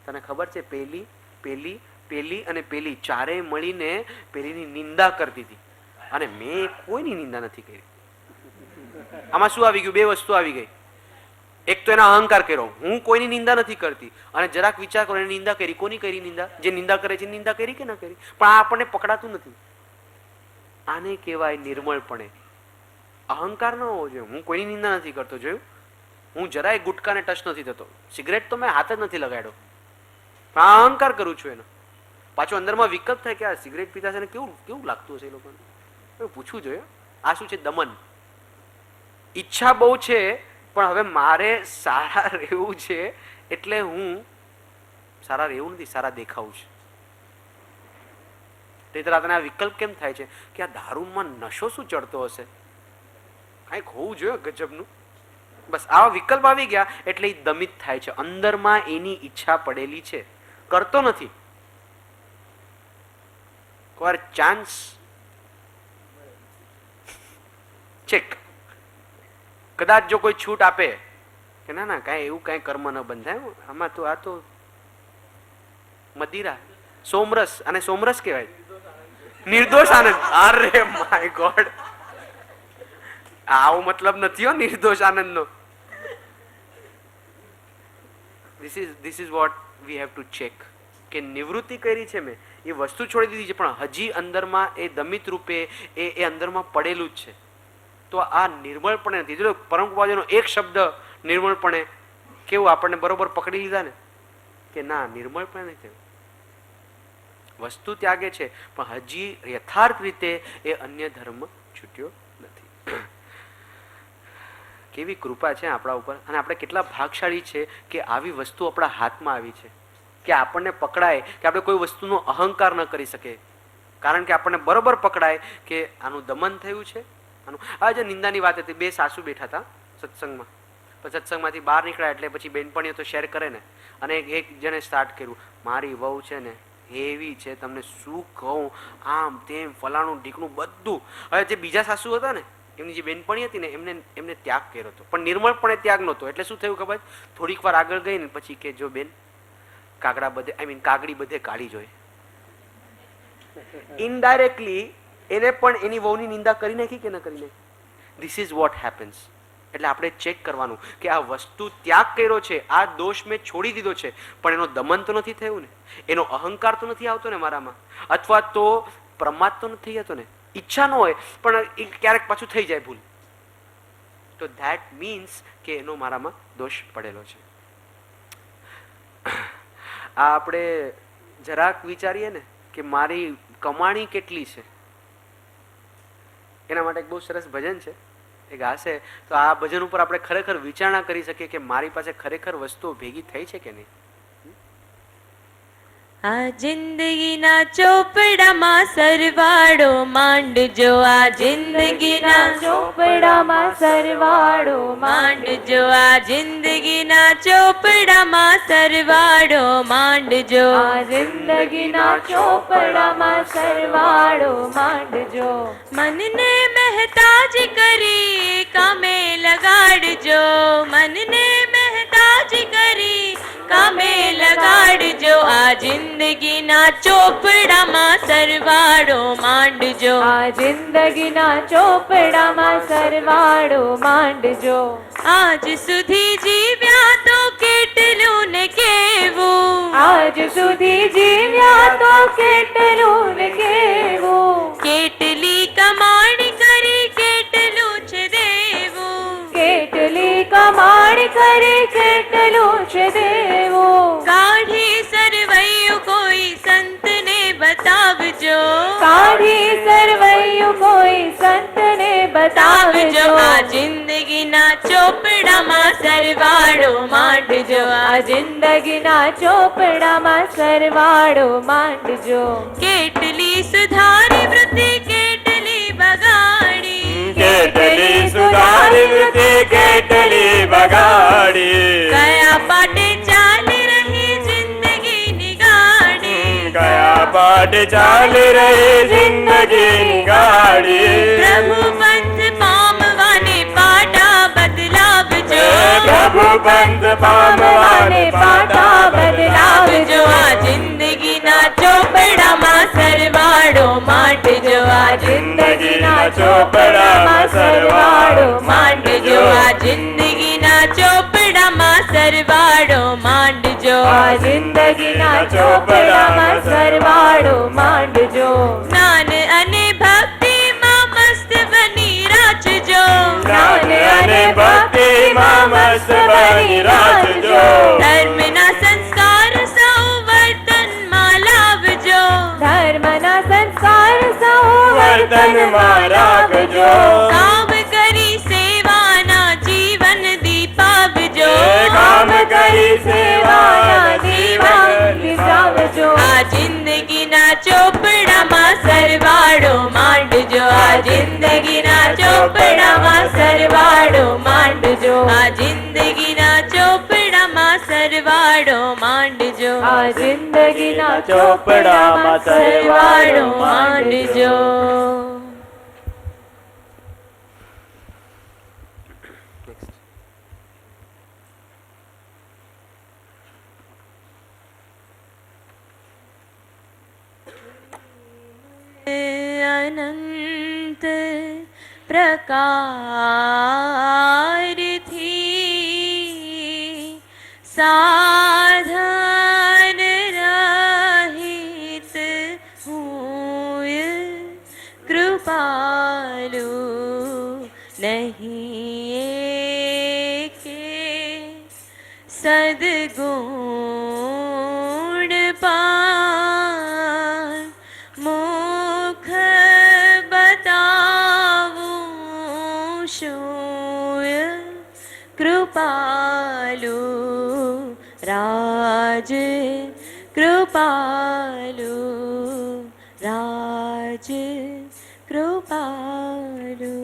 તને ખબર છે પેલી અને પેલી ચારેય મળીને પેલીની નિંદા કરતી હતી અને મેં કોઈની નિંદા નથી કરી. આમાં શું આવી ગયું? બે વસ્તુ આવી ગઈ. એક તો એના અહંકાર કર્યો, હું કોઈની નિંદા નથી કરતી, અને જરાક વિચાર કરો, એને નિંદા કરી. કોની કરી નિંદા? જે નિંદા કરે છે નિંદા કરી કે ના કરી, પણ આ આપણને પકડાતું નથી. આને કહેવાય નિર્મળપણે. અહંકાર ન હોવો જોઈએ. હું કોઈની નિંદા નથી કરતો. જોયું, હું જરાય ગુટકાને ટચ નથી થતો, સિગરેટ તો મેં હાથ જ નથી લગાડ્યો, પણ આ અહંકાર કરું છું એનો. પાછો અંદરમાં વિકલ્પ થાય કે આ સિગરેટ પીતા છે ને કેવું લાગતું હશે એ લોકોને, પૂછવું જોઈએ. આ શું છે? દમન. ઈચ્છા બહુ છે, પણ હવે મારે સારા રહેવું છે એટલે હું સારા રહેવું નથી, સારા દેખાવું છે. નહીંતર આ વિકલ્પ કેમ થાય છે કે આ દારૂમાં નશો શું ચડતો હશે, કાંઈક હોવું જોઈએ ગજબનું. બસ આવા વિકલ્પ આવી ગયા એટલે એ દમિત થાય છે. અંદરમાં એની ઈચ્છા પડેલી છે, કરતો નથી. કોઈ ચાન્સ ચેક, કદાચ જો કોઈ છૂટ આપે કે ના કાંઈ એવું કાંઈ કર્મ ન બંધાય આમાં, તો આ તો મદિરા, સોમરસ, અને સોમરસ કહેવાય, નિર્દોષ આનંદ. અરે માય ગોડ, આવો મતલબ નથી હો નિર્દોષ આનંદનો. This is what we have to check કે નિવૃત્તિ કરી છે મેં, એ વસ્તુ છોડી દીધી છે, પણ હજી અંદરમાં એ દમિત રૂપે એ અંદરમાં પડેલું જ છે. તો આ નિર્મળપણે નથી. જો પરમકૃપાળુનો એક શબ્દ નિર્મળપણે કેવું આપણને બરોબર પકડી લીધા ને કે ના, નિર્મળપણે નહીં થયું. વસ્તુ ત્યાગે છે, પણ હજી યથાર્થ રીતે એ અન્ય ધર્મ છૂટ્યો નથી. કેવી કૃપા છે આપણા ઉપર, અને આપણે કેટલા ભાગશાળી છે કે આવી વસ્તુ આપણા હાથમાં આવી છે, કે આપણને પકડાય કે આપણે કોઈ વસ્તુનો અહંકાર ન કરી શકીએ, કારણ કે આપણને બરોબર પકડાય કે આનું દમન થયું છે. આ જે નિંદાની વાત હતી, બે સાસુ બેઠા હતા સત્સંગમાં, પછી સત્સંગમાંથી બહાર નીકળ્યા એટલે પછી બેનપણીઓ તો શેર કરે ને, અને એક જણે સ્ટાર્ટ કર્યું, મારી વહુ છે ને એવી છે, તમને શું કહું, આમ તેમ ફલાણું ઢીકણું બધું. હવે જે બીજા સાસુ હતા ને, એમની જે બેનપણી હતી ને, એમને ત્યાગ કર્યો હતો, પણ નિર્મળપણે ત્યાગ નહોતો. એટલે શું થયું ખબર? થોડીક વાર આગળ ગઈ ને પછી કે જો બેન, કાગડા બધે, કાગડી બધે કાઢી જોઈએ. ઇનડાયરેક્ટલી એને પણ એની વહુની નિંદા કરી નાખી કે ન કરી નાખી. This is what happens. એટલે આપણે ચેક કરવાનું કે આ વસ્તુ ત્યાગ કર્યો છે, આ દોષ મેં છોડી દીધો છે, પણ એનો દમન તો નથી થયું ને, એનો અહંકાર તો નથી આવતો ને મારામાં, અથવા તો પ્રમાદ તો નથી થતો ને. ઈચ્છા ન હોય પણ એ ક્યારેક પાછું થઈ જાય ભૂલ, તો ધેટ મીન્સ કે એનો મારામાં દોષ પડેલો છે. આ આપણે જરાક વિચારીએ ને કે મારી કમાણી કેટલી છે, એના માટે એક બહુ સરસ ભજન છે, એ ગાશે તો આ ભજન ઉપર આપણે ખરેખર વિચારણા કરી શકીએ કે મારી પાસે ખરેખર વસ્તુઓ ભેગી થઈ છે કે નહીં. આ જિંદગીના ચોપડામાં સરવાળો માંડજો, આ જિંદગીના ચોપડામાં સરવાળો માંડજો, આ જિંદગીના ચોપડામાં સરવાળો માંડજો, આ જિંદગીના ચોપડામાં સરવાળો માંડજો. મનને મહેતાજ કરી કામે લગાડજો, મનને મહેતાજ કરી કામે લગાડજો, આ જિંદગીના ચોપડામાં સરવાળો માંડજો, આ જિંદગીના ચોપડામાં સરવાળો માંડજો. આજ સુધી જીવ્યા તો કેટલું ને કેવું, આજ સુધી જીવ્યા તો કેટલું ને કેવું, કેટલી કમાણી કરી કેટલું છે દેવું, કેટલી કમાણી કરી કેટલું છે દેવું. કાઢી સરવૈયું કોઈ સંતને બતાવજો, કાઢી સરવૈયું કોઈ સંતને બતાવજો, આ જિંદગીના ચોપડામાં સરવાળો માંડજો, આ જિંદગીના ચોપડામાં સરવાળો માંડજો. કેટલી સુધારી વૃત્તિ કેટલી બગાડી, કેટલી સુધારી વૃત્તિ કેટલી બગાડી, કયા પાટે ચાલી રહી જિંદગીની ગાડી, માટે ચાલી રહી જિંદગીની ગાડી. પ્રભુ પંથ પામવાને પાટા બદલાવજો. પ્રભુ પંથ પામવાને પાટા બદલાવજો. આ જિંદગીના ચોપડામાં સરવાળો માંડજો. આ જિંદગીના ચોપડામાં સરવાળો માંડજો. આ જિંદગીના ચોપડામાં સરવાળો માંડજો. આ જિંદગીના ચોપડામાં સરવાળો માંડજો. જ્ઞાન અને ભક્તિમાં મસ્ત બની રાખજો. જ્ઞાન અને ભક્તિમાં મસ્ત બની રાખજો. ધર્મના સંસ્કાર સૌ વર્તનમાં લાવજો. ધર્મના સંસ્કાર સૌ વર્તનમાં રાખજો. કામ કરી સેવાના જીવન દીપાવજો. કામ કરી સેવાના જીવન વિસાવજો. આ જિંદગીના ચોપડામાં સરવાળો માંડજો. આ જિંદગીના ચોપડામાં સરવાળો માંડજો. આ જિંદગીના ચોપડામાં સરવાળો માંડજો. આ જિંદગીના ચોપડામાં સરવાળો માંડજો. અનંત પ્રકારથી સાધન રહિત હુંય કૃપાલુ નહીં કે સદગુણ પાન મુખ બતાવું શુંય કૃપાલુ રાજ કૃપાલુ રાજ કૃપાલુ.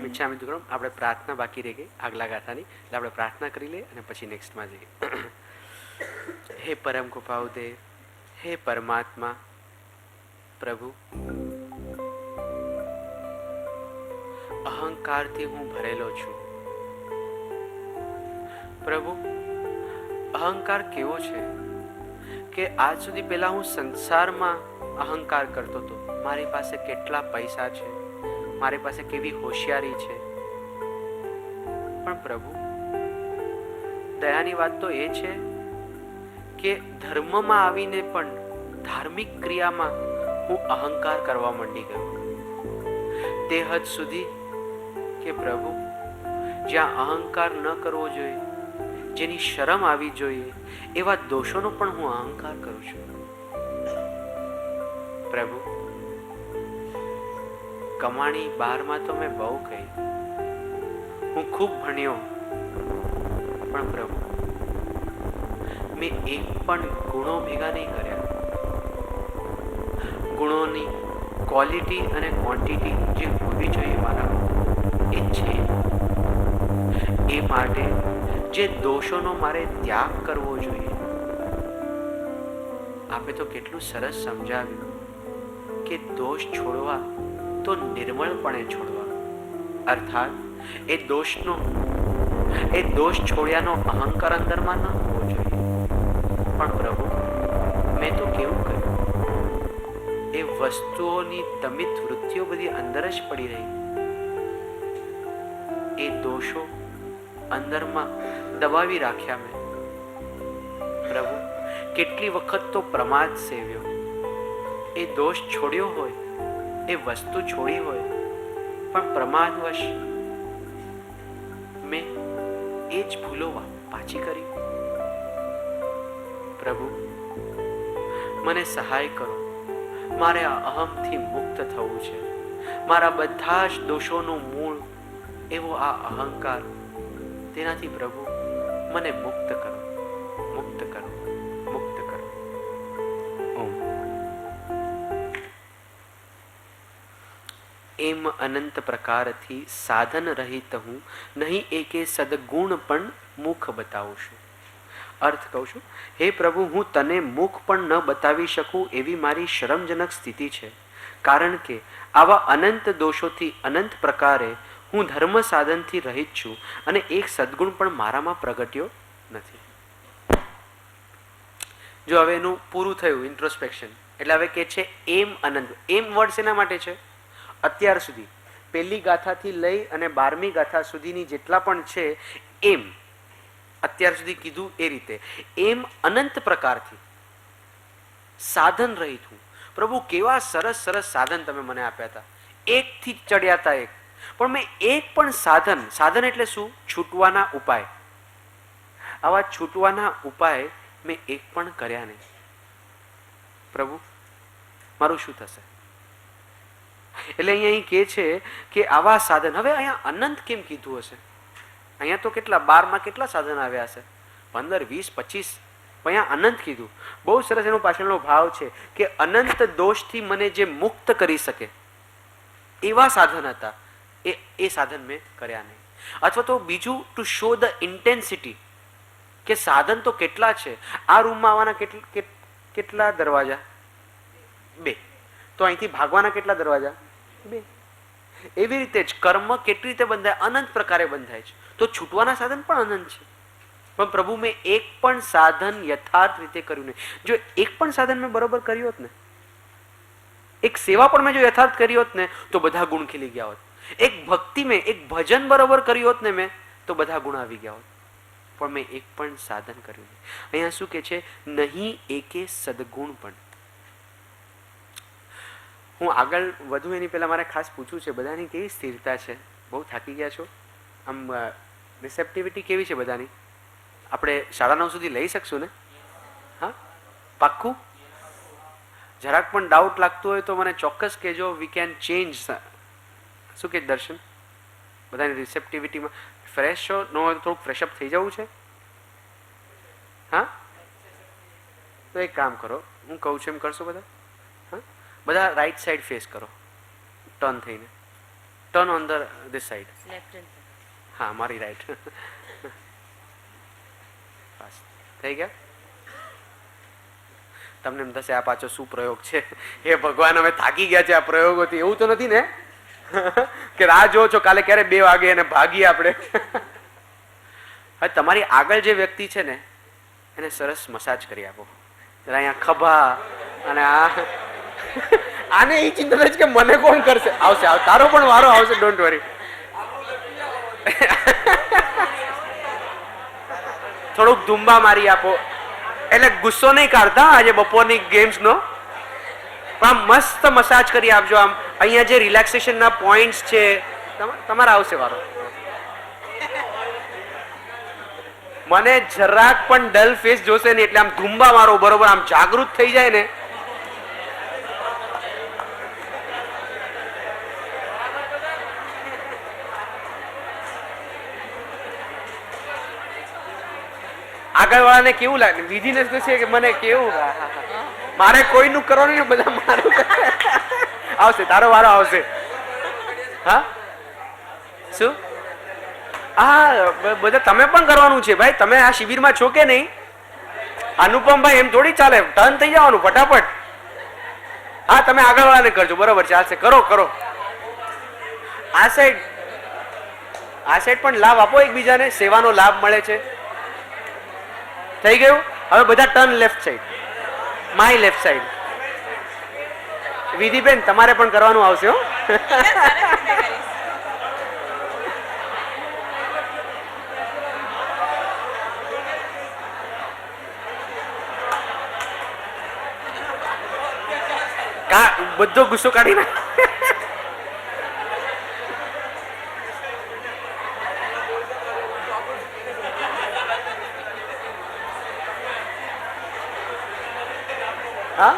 ઈચ્છા મિત્રો આપણે પ્રાર્થના બાકી રહી ગઈ આગલા ગાથાની, એટલે આપણે પ્રાર્થના કરી લઈએ અને પછી નેક્સ્ટમાં જઈએ. હે પરમ કૃપાઉદે, હે પરમાત્મા પ્રભુ, અહંકારથી હું ભરેલો છું. પ્રભુ, અહંકાર કેવો છે કે આજ સુધી પહેલા હું સંસારમાં અહંકાર કરતો હતો. મારી પાસે કેટલા પૈસા છે, મારી પાસે કેવી હોશિયારી છે. પણ પ્રભુ, દયાની વાત તો એ છે કે ધર્મમાં આવીને પણ ધાર્મિક ક્રિયામાં હું અહંકાર કરવા માંડી ગયો. તે હદ સુધી કે પ્રભુ, જ્યાં અહંકાર ન કરવો જોઈએ, જેની શરમ આવી જોઈએ, એવા દોષોનો પણ હું અહંકાર કરું છું. પ્રભુ, કમાણી બહારમાં તો મેં બહુ કહી, હું ખૂબ ભણ્યો, પણ પ્રભુ મેં એક પણ ગુણો ભેગા નહીં કર્યા. ગુણોની ક્વોલિટી અને ક્વોન્ટિટી જે હોવી જોઈએ મારા એ છે. એ માટે જે દોષોનો મારે ત્યાગ કરવો જોઈએ. આપે તો કેટલું સરસ સમજાવ્યું કે દોષ છોડવા તો નિર્મળપણે છોડવા, અર્થાત એ દોષ છોડ્યાનો અહંકાર અંદરમાં ન હોવો જોઈએ. પણ પ્રભુ, મેં તો કેવું કર્યું, એ વસ્તુઓની તમિત વૃત્તિઓ બધી અંદર જ પડી રહી. એ દોષો અંદરમાં દબાવી રાખ્યા મેં. પ્રભુ, કેટલી વખત તો પ્રમાદ સેવ્યો. એ દોષ છોડ્યો હોય, એ વસ્તુ છોડી હોય, પણ પ્રમાદવશ મેં એ જ ભૂલો પાછી કરી. પ્રભુ, મને સહાય કરો. મારે આ અહમથી મુક્ત થવું છે. મારા બધા જ દોષોનું મૂળ એવો આ અહંકાર, તેનાથી પ્રભુ મને મુક્ત કરો, મુક્ત કરો, મુક્ત કરો. ઓમ. એમ અનંત પ્રકારથી સાધન રહિત હું, નહીં એકે સદગુણ પણ મુખ બતાવું છું. અર્થ કહું છું. હે પ્રભુ, હું તને મુખ પણ ન બતાવી શકું એવી મારી શરમજનક સ્થિતિ છે, કારણ કે આવા અનંત દોષોથી અનંત પ્રકારે હું ધર્મ સાધનથી રહિત છું અને એક સદગુણ પણ મારામાં પ્રગટ્યો નથી. જો હવે એનું પૂરું થયું ઇન્ટ્રોસ્પેક્શન, એટલે હવે કે છે એમ અનંત. એમ વર્ડ શેના માટે છે? અત્યાર સુધી પહેલી ગાથાથી લઈ અને 12મી ગાથા સુધીની જેટલા પણ છે એમ અત્યાર સુધી કીધું એ રીતે એમ અનંત પ્રકારથી સાધન રહિત હું. પ્રભુ, કેવા સરસ સરસ સાધન તમે મને આપ્યા હતા, એકથી ચડ્યા હતા એક, પણ મેં એક પણ સાધન એટલે શું? છૂટવાના ઉપાય. આવા છૂટવાના ઉપાય મેં એક પણ કર્યા નહીં. પ્રભુ, મારું શું થશે? એટલે અહીંયા કહે છે કે આવા સાધન. હવે અહીંયા અનંત કેમ કીધું હશે? અહીંયા તો કેટલા 12માં કેટલા સાધન આવ્યા હશે? 15, 20, 25. અહીંયા અનંત કીધું. બહુ સરસ એનો પાછળનો ભાવ છે કે અનંત દોષથી મને જે મુક્ત કરી શકે એવા સાધન હતા, એ સાધન મેં કર્યા નહીં. અથવા તો બીજું, ટુ શો ધ ઇન્ટેન્સિટી, કે સાધન તો કેટલા છે. આ રૂમમાં આવવાના કેટલા દરવાજા? 2. તો અહીંથી ભાગવાના કેટલા દરવાજા? 2. એવી રીતે જ કર્મ કેટલી રીતે બંધાય? અનંત પ્રકારે બંધાય છે. તો છૂટવાના સાધન પણ અનંત છે. પણ પ્રભુ, મેં એક પણ સાધન યથાર્થ રીતે કર્યું નહીં. જો એક પણ સાધન મેં બરોબર કર્યું હોત ને, એક સેવા પણ મેં જો યથાર્થ કરી હોત ને, તો બધા ગુણ ખીલી ગયા હોત. એક ભક્તિ મેં, એક ભજન બરોબર કર્યું હોત ને મેં, તો બધા ગુણ આવી ગયા હોત. પણ મેં એક પણ સાધન કર્યું નહીં. અહીંયા શું કે છે? નહીં એકે સદગુણ પણ. હું આગળ વધુ એની પહેલા મારે ખાસ પૂછવું છે, બધાની કેવી સ્થિરતા છે? બહુ થાકી ગયા છો? આમ રિસેપ્ટિવિટી કેવી છે બધાની? આપણે 9:30 સુધી લઈ શકશું ને? હા, પાક્કું? જરાક પણ ડાઉટ લાગતું હોય તો મને ચોક્કસ કહેજો. We can change. શું કે દર્શન, બધાની રિસેપ્ટિવિટીમાં ફ્રેશ છો? ન હોય તો થોડુંક ફ્રેશઅપ થઈ જવું છે. હા, તો એક કામ કરો, હું કહું છું એમ કરશો બધા? હા, બધા રાઈટ સાઈડ ફેસ કરો, ટર્ન થઈને. Turn on the this side. હા, મારી રાઈટ. બસ થઈ ગયા. તમને એમ થશે આ પાછો શું પ્રયોગ છે? હે ભગવાન, અમે થાકી ગયા છે આ પ્રયોગોથી. એવું તો નથી ને કે રાહ જો છો કાલે ક્યારે 2 વાગે અને ભાગીએ આપણે? હવે તમારી આગળ જે વ્યક્તિ છે ને, એને સરસ મસાજ કરી આપો. અહીંયા ખભા અને આને એ ચિંતા છે કે મને કોણ કરશે. આવશે, તારો પણ વારો આવશે, ડોન્ટ વરી. થોડુંક ધુંબા મારી આપો. એટલે ગુસ્સો નહીં કાઢતા આજે બપોરની ગેમ્સ નો, પણ મસ્ત મસાજ કરી આપજો. આમ અહીંયા જે રિલેક્સેશન ના પોઈન્ટ્સ છે, તમારા આવશે વારો. મને જરાક પણ ડલ ફેસ જોશે ને, એટલે આમ ધુંબા મારો બરોબર, આમ જાગૃત થઈ જાય ને. આગળ વાળાને કેવું લાગે? વિધિનેસ તો છે કે મને કેવું, મારે કોઈનું કરવાનું નહીં, બધા મારું. આવશે, તારો વારો આવશે. હા, શું? હા, બધા તમે પણ કરવાનું છે ભાઈ. તમે આ શિબિરમાં છો કે નહીં? અનુપમભાઈ, એમ થોડી ચાલે. ટર્ન થઈ જવાનું ફટાફટ. હા, તમે આગળ વાળાને કરજો, બરોબર, ચાલશે. કરો કરો. આ સાઈડ પણ લાભ આપો એકબીજાને, સેવાનો લાભ મળે છે. થઈ ગયું? હવે બધા turn left side, my left side. વિધિબેન, તમારે પણ કરવાનું આવશે હો. બધો ગુસ્સો કાઢી ના. હા,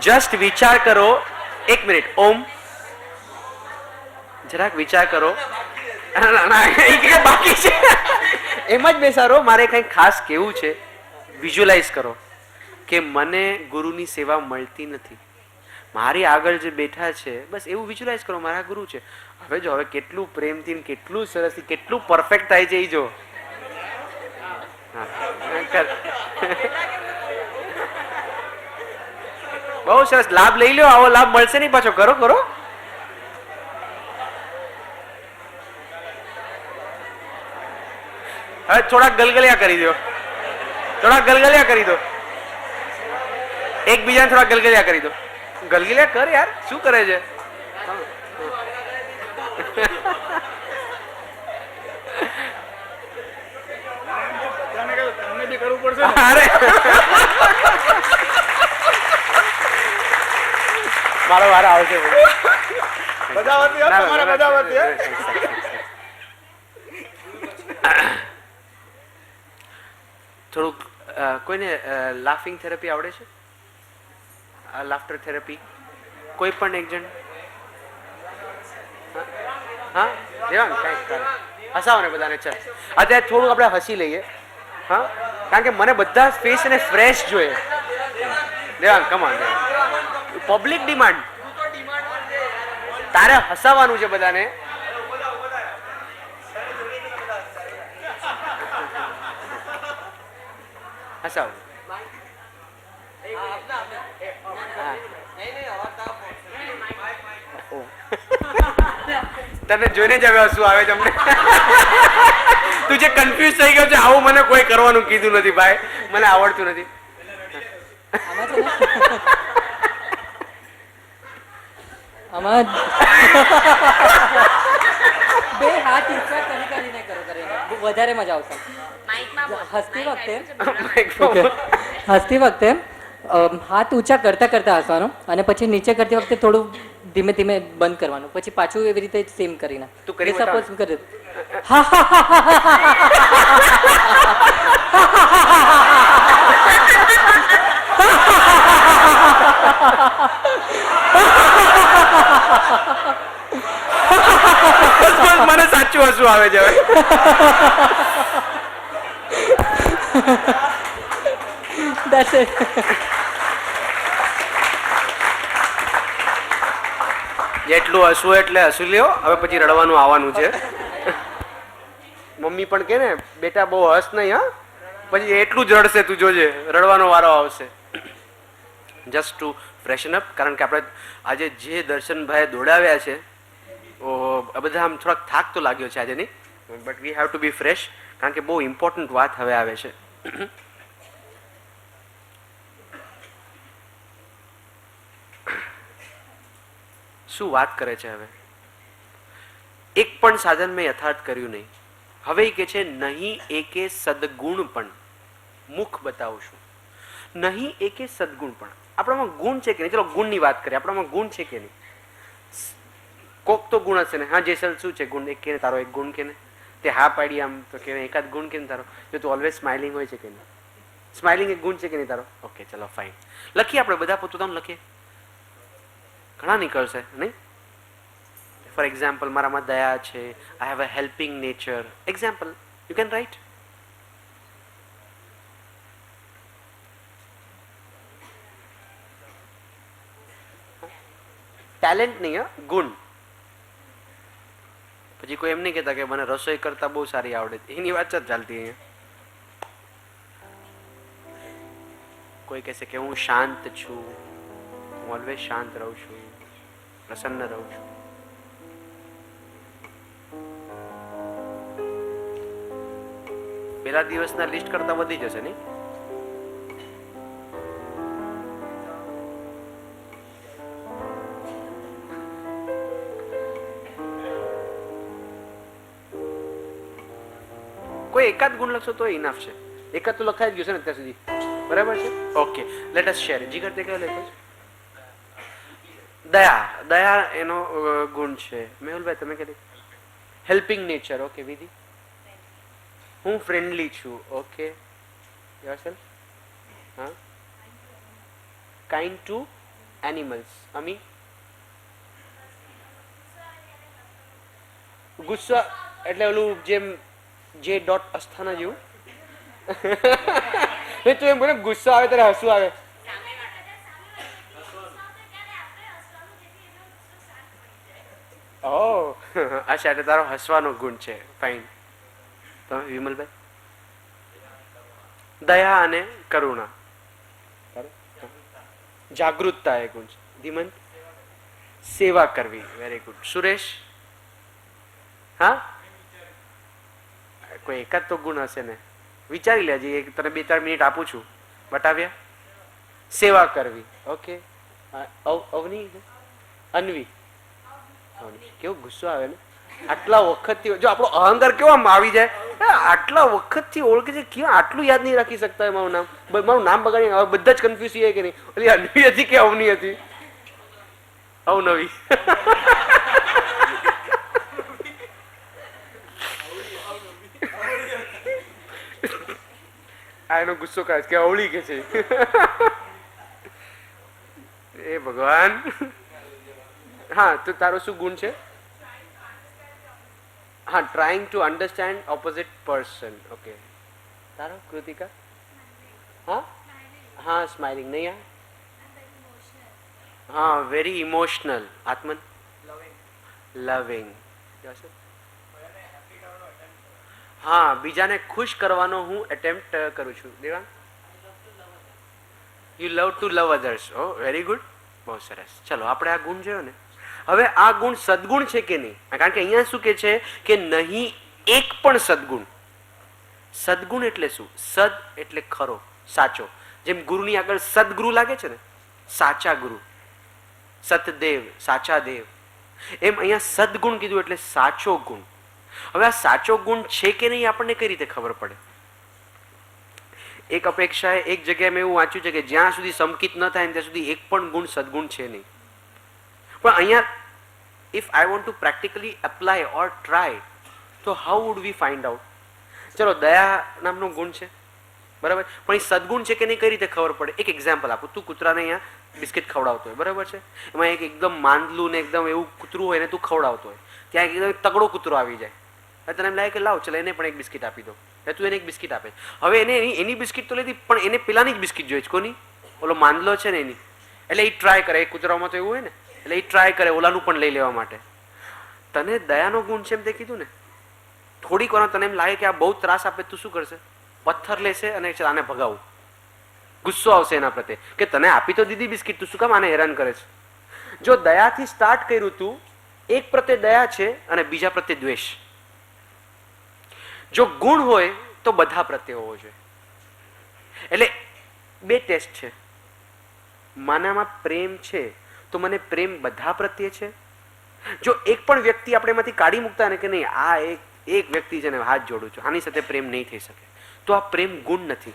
જસ્ટ વિચાર કરો. 1 મિનિટ. ઓમ, જરાક વિચાર કરો. બાકી છે એમ જ બેસારો. મારે કઈ ખાસ કેવું છે. વિઝ્યુઅલાઇઝ કરો કે મને ગુરુની સેવા મળતી નથી, મારી આગળ જે બેઠા છે બસ એવું વિઝ્યુલાઇઝ કરો મારા ગુરુ છે. હવે જો હવે કેટલું પ્રેમથી ને કેટલું સરસથી કેટલું પરફેક્ટ થાય છે એ જો. બહુ સરસ લાભ લઈ લો, આવો લાભ મળશે નહીં પાછો. કરો કરો. હવે થોડાક ગલગલિયા કરી દો, થોડાક ગલગલિયા કરી દો, એકબીજાને થોડા ગલગલિયા કરી દો. ગલગલિયા કર યાર, શું કરે છે? અરે મારો વાર આવશે. થોડુંક કોઈને લાફિંગ થેરપી આવડે છે? લાફ્ટર થેરપી કોઈ પણ એક જણ? હા દેવાંગ કંઈક હસાવો ને બધાને. ચાલ અત્યારે થોડુંક આપણે હસી લઈએ. હા કારણ કે મને બધા ફેસ અને ફ્રેશ જોઈએ. દેવાંગ કમાન, પબ્લિક ડિમાન્ડ, તારે હસાવાનું છે બધાને. હસાવ. તને જોઈને જ હવે હસવું આવે તમને. તું જે કન્ફ્યુઝ થઈ ગયો છે, આવું મને કોઈ કરવાનું કીધું નથી ભાઈ, મને આવડતું નથી. આમાં બે હાથ ઊંચા કરીને કરો, વધારે મજા આવશે. હસતી વખતે હાથ ઊંચા કરતા કરતા હસવાનું અને પછી નીચે કરતી વખતે થોડું ધીમે ધીમે બંધ કરવાનું, પછી પાછું એવી રીતે સેમ કરીને. તું કરી સપોઝ કરે મને સાચું હસવું આવે છે હવે. That's it. જેટલું હસવું એટલે હસી લ્યો, હવે પછી રડવાનું આવવાનું છે. મમ્મી પણ કે ને બેટા બહુ હસ નહીં, હા પછી એટલું જ રડશે, તું જોજે રડવાનો વારો આવશે. જસ્ટ ટુ ફ્રેશન અપ, કારણ કે આપણે આજે જે દર્શનભાઈ દોડાવ્યા છે, આ બધા આમ થોડાક થાક તો લાગ્યો છે આજે નહીં, but we have to be fresh, કારણ કે બહુ ઇમ્પોર્ટન્ટ વાત હવે આવે છે. શું વાત કરે છે હવે? એક પણ સાધન મેં યથાર્થ કર્યું નહીં. હવે એ કે છે નહીં એકે સદગુણ પણ મુખ બતાવું છું. નહીં એકે સદગુણ પણ. આપણામાં ગુણ છે કે નહીં? ચલો ગુણની વાત કરીએ. આપણામાં ગુણ છે કે નહીં? કોક તો ગુણ હશે ને. હા જેસલ શું છે ગુણ? એક કે તારો એક ગુણ કે ને તે હા પાડી આમ તો કે એકાદ ગુણ કે તારો? જો તું ઓલવેઝ સ્માઇલિંગ હોય છે કે નહીં? સ્માઇલિંગ એક ગુણ છે કે નહીં તારો? ઓકે ચલો ફાઇન, લખીએ આપણે બધા પોતાનું લખીએ, ઘણા નીકળશે નહીં? ફોર એક્ઝામ્પલ મારામાં દયા છે, I have a helping nature. Example you can write. Talent નહીં, હા ગુણ. પછી કોઈ એમ નહીં કહેતા કે મને રસોઈ કરતા બહુ સારી આવડે, એની વાત જ ચાલતી અહીંયા. કોઈ કહેશે કે હું શાંત છું, હું ઓલવેઝ શાંત રહું છું, પ્રસન્ન રહું છું. પેલા દિવસના લિસ્ટ કરતા વધી જશે નહીં? કોઈ એકાદ ગુણ લખશો તો ઇનફ છે. એકાદ તો લખાઈ જ ગયું છે ને અત્યાર સુધી, બરાબર છે? Okay let us share. Jigar તે કયો લખ્યો છે? દયા. દયા એનો ગુણ છે. મેહુલભાઈ તમે કહી હેલ્પિંગ નેચર. ઓકે વિધિ? હું ફ્રેન્ડલી છું. Okay yourself? હા કાઇન્ડ ટુ એનિમલ્સ. અમી? ગુસ્સા એટલે ઓલું જેમ જે ડોટ અસ્થાના જેવું. તું એમ બોલે ગુસ્સો આવે ત્યારે હસવું આવે. ઓ અચ્છા, એટલે તારો હસવાનો ગુણ છે. ફાઇન. તમે વિમલભાઈ? દયા અને કરુણા. જાગૃતતા એ ગુણ છે. ધીમંત? સેવા કરવી. Very good. સુરેશ? હા, કોઈ એકાદ તો ગુણ હશે ને, વિચારી લેજે. તને 2-4 મિનિટ આપું છું. બતાવ્યા? સેવા કરવી. ઓકે. અવની? અન્વી? કેવો ગુસ્સો આવે ને આટલા વખતથી. જો આપણો અહંકાર કેવો આમ આવી જાય, આટલા વખતથી ઓળખે છે, કેવું આટલું યાદ નહીં રાખી શકતા મારું નામ. મારું નામ બગાડી હવે બધા જ કન્ફ્યુઝ છે કે નહીં, ઓલી અન્વી હતી કે અવની હતી? અવનવી. આ એનો ગુસ્સો કાઢે કે અવળી કે છે. એ ભગવાન. હા, તો તારો શું ગુણ છે? હા, trying to understand opposite person. Okay. તારો કૃતિકા? હા હા, સ્માઇલિંગ. નહીં? હા, વેરી ઇમોશનલ. આત્મન? લવિંગ. હા, બીજાને ખુશ કરવાનો હું એટેમ્પ્ટ કરું છું. Devang? You love to love others. Oh very good, બહુ સરસ. ચલો, આપણે આ ગુણ જોયો ને. હવે આ ગુણ સદગુણ છે કે નહીં? કારણ કે અહીંયા શું કે છે કે નહીં એક પણ સદગુણ. સદગુણ એટલે શું? સદ એટલે ખરો, સાચો. જેમ ગુરુની આગળ સદગુરુ લાગે છે ને, સાચા ગુરુ, સતદેવ, સાચા દેવ, એમ અહીંયા સદગુણ કીધું એટલે સાચો ગુણ. હવે આ સાચો ગુણ છે કે નહીં આપણને કઈ રીતે ખબર પડે? એક અપેક્ષાએ એક જગ્યાએ મેં એવું વાંચ્યું છે કે જ્યાં સુધી સમકિત ન થાય ત્યાં સુધી એક પણ ગુણ સદગુણ છે નહીં. પણ અહીંયા if I want to practically apply or try, તો how would we find out? ચલો, દયા નામનો ગુણ છે, બરાબર, પણ એ સદગુણ છે કે નહીં કઈ રીતે ખબર પડે? એક એક્ઝામ્પલ આપું. તું કૂતરાને અહીંયા બિસ્કિટ ખવડાવતો હોય, બરાબર છે, એમાં એક એકદમ માંદલું ને એકદમ એવું કૂતરું હોય ને તું ખવડાવતો હોય, ત્યાં એકદમ તગડો કૂતરો આવી જાય, તને એમ લાગે કે લાવ ચલો એને પણ એક બિસ્કિટ આપી દો. તું એને એક બિસ્કિટ આપે. હવે એને એની બિસ્કિટ તો લીધી, પણ એને પેલાની જ બિસ્કિટ જોઈએ છે. કોની? ઓલો માંદલો છે ને એની. એટલે એ ટ્રાય કરે. એક કૂતરામાં તો એવું હોય ને, એટલે એ ટ્રાય કરે ઓલાનું પણ લઈ લેવા માટે. તને દયાનો ગુણ છે એમ તે કીધું ને, થોડીક વાર તને એમ લાગે કે આ બહુ ત્રાસ આપે, તું શું કરશે? પથ્થર લેશે અને આને ભગાવું. ગુસ્સો આવશે એના પ્રત્યે કે તને આપી તો દીધી બિસ્કિટ, તું શું કામ આને હેરાન કરે છે? જો દયાથી સ્ટાર્ટ કર્યું તું, એક પ્રત્યે દયા છે અને બીજા પ્રત્યે દ્વેષ. જો ગુણ હોય તો બધા પ્રત્યે હોવો જોઈએ. એટલે 2 ટેસ્ટ છે. માનામાં પ્રેમ છે તો મને પ્રેમ બધા પ્રત્યે છે. જો એક પણ વ્યક્તિ આપણે એમાંથી કાઢી મૂકતા ને કે નહીં આ એક વ્યક્તિ છે ને હાથ જોડું છું, આની સાથે પ્રેમ નહીં થઈ શકે, તો આ પ્રેમ ગુણ નથી.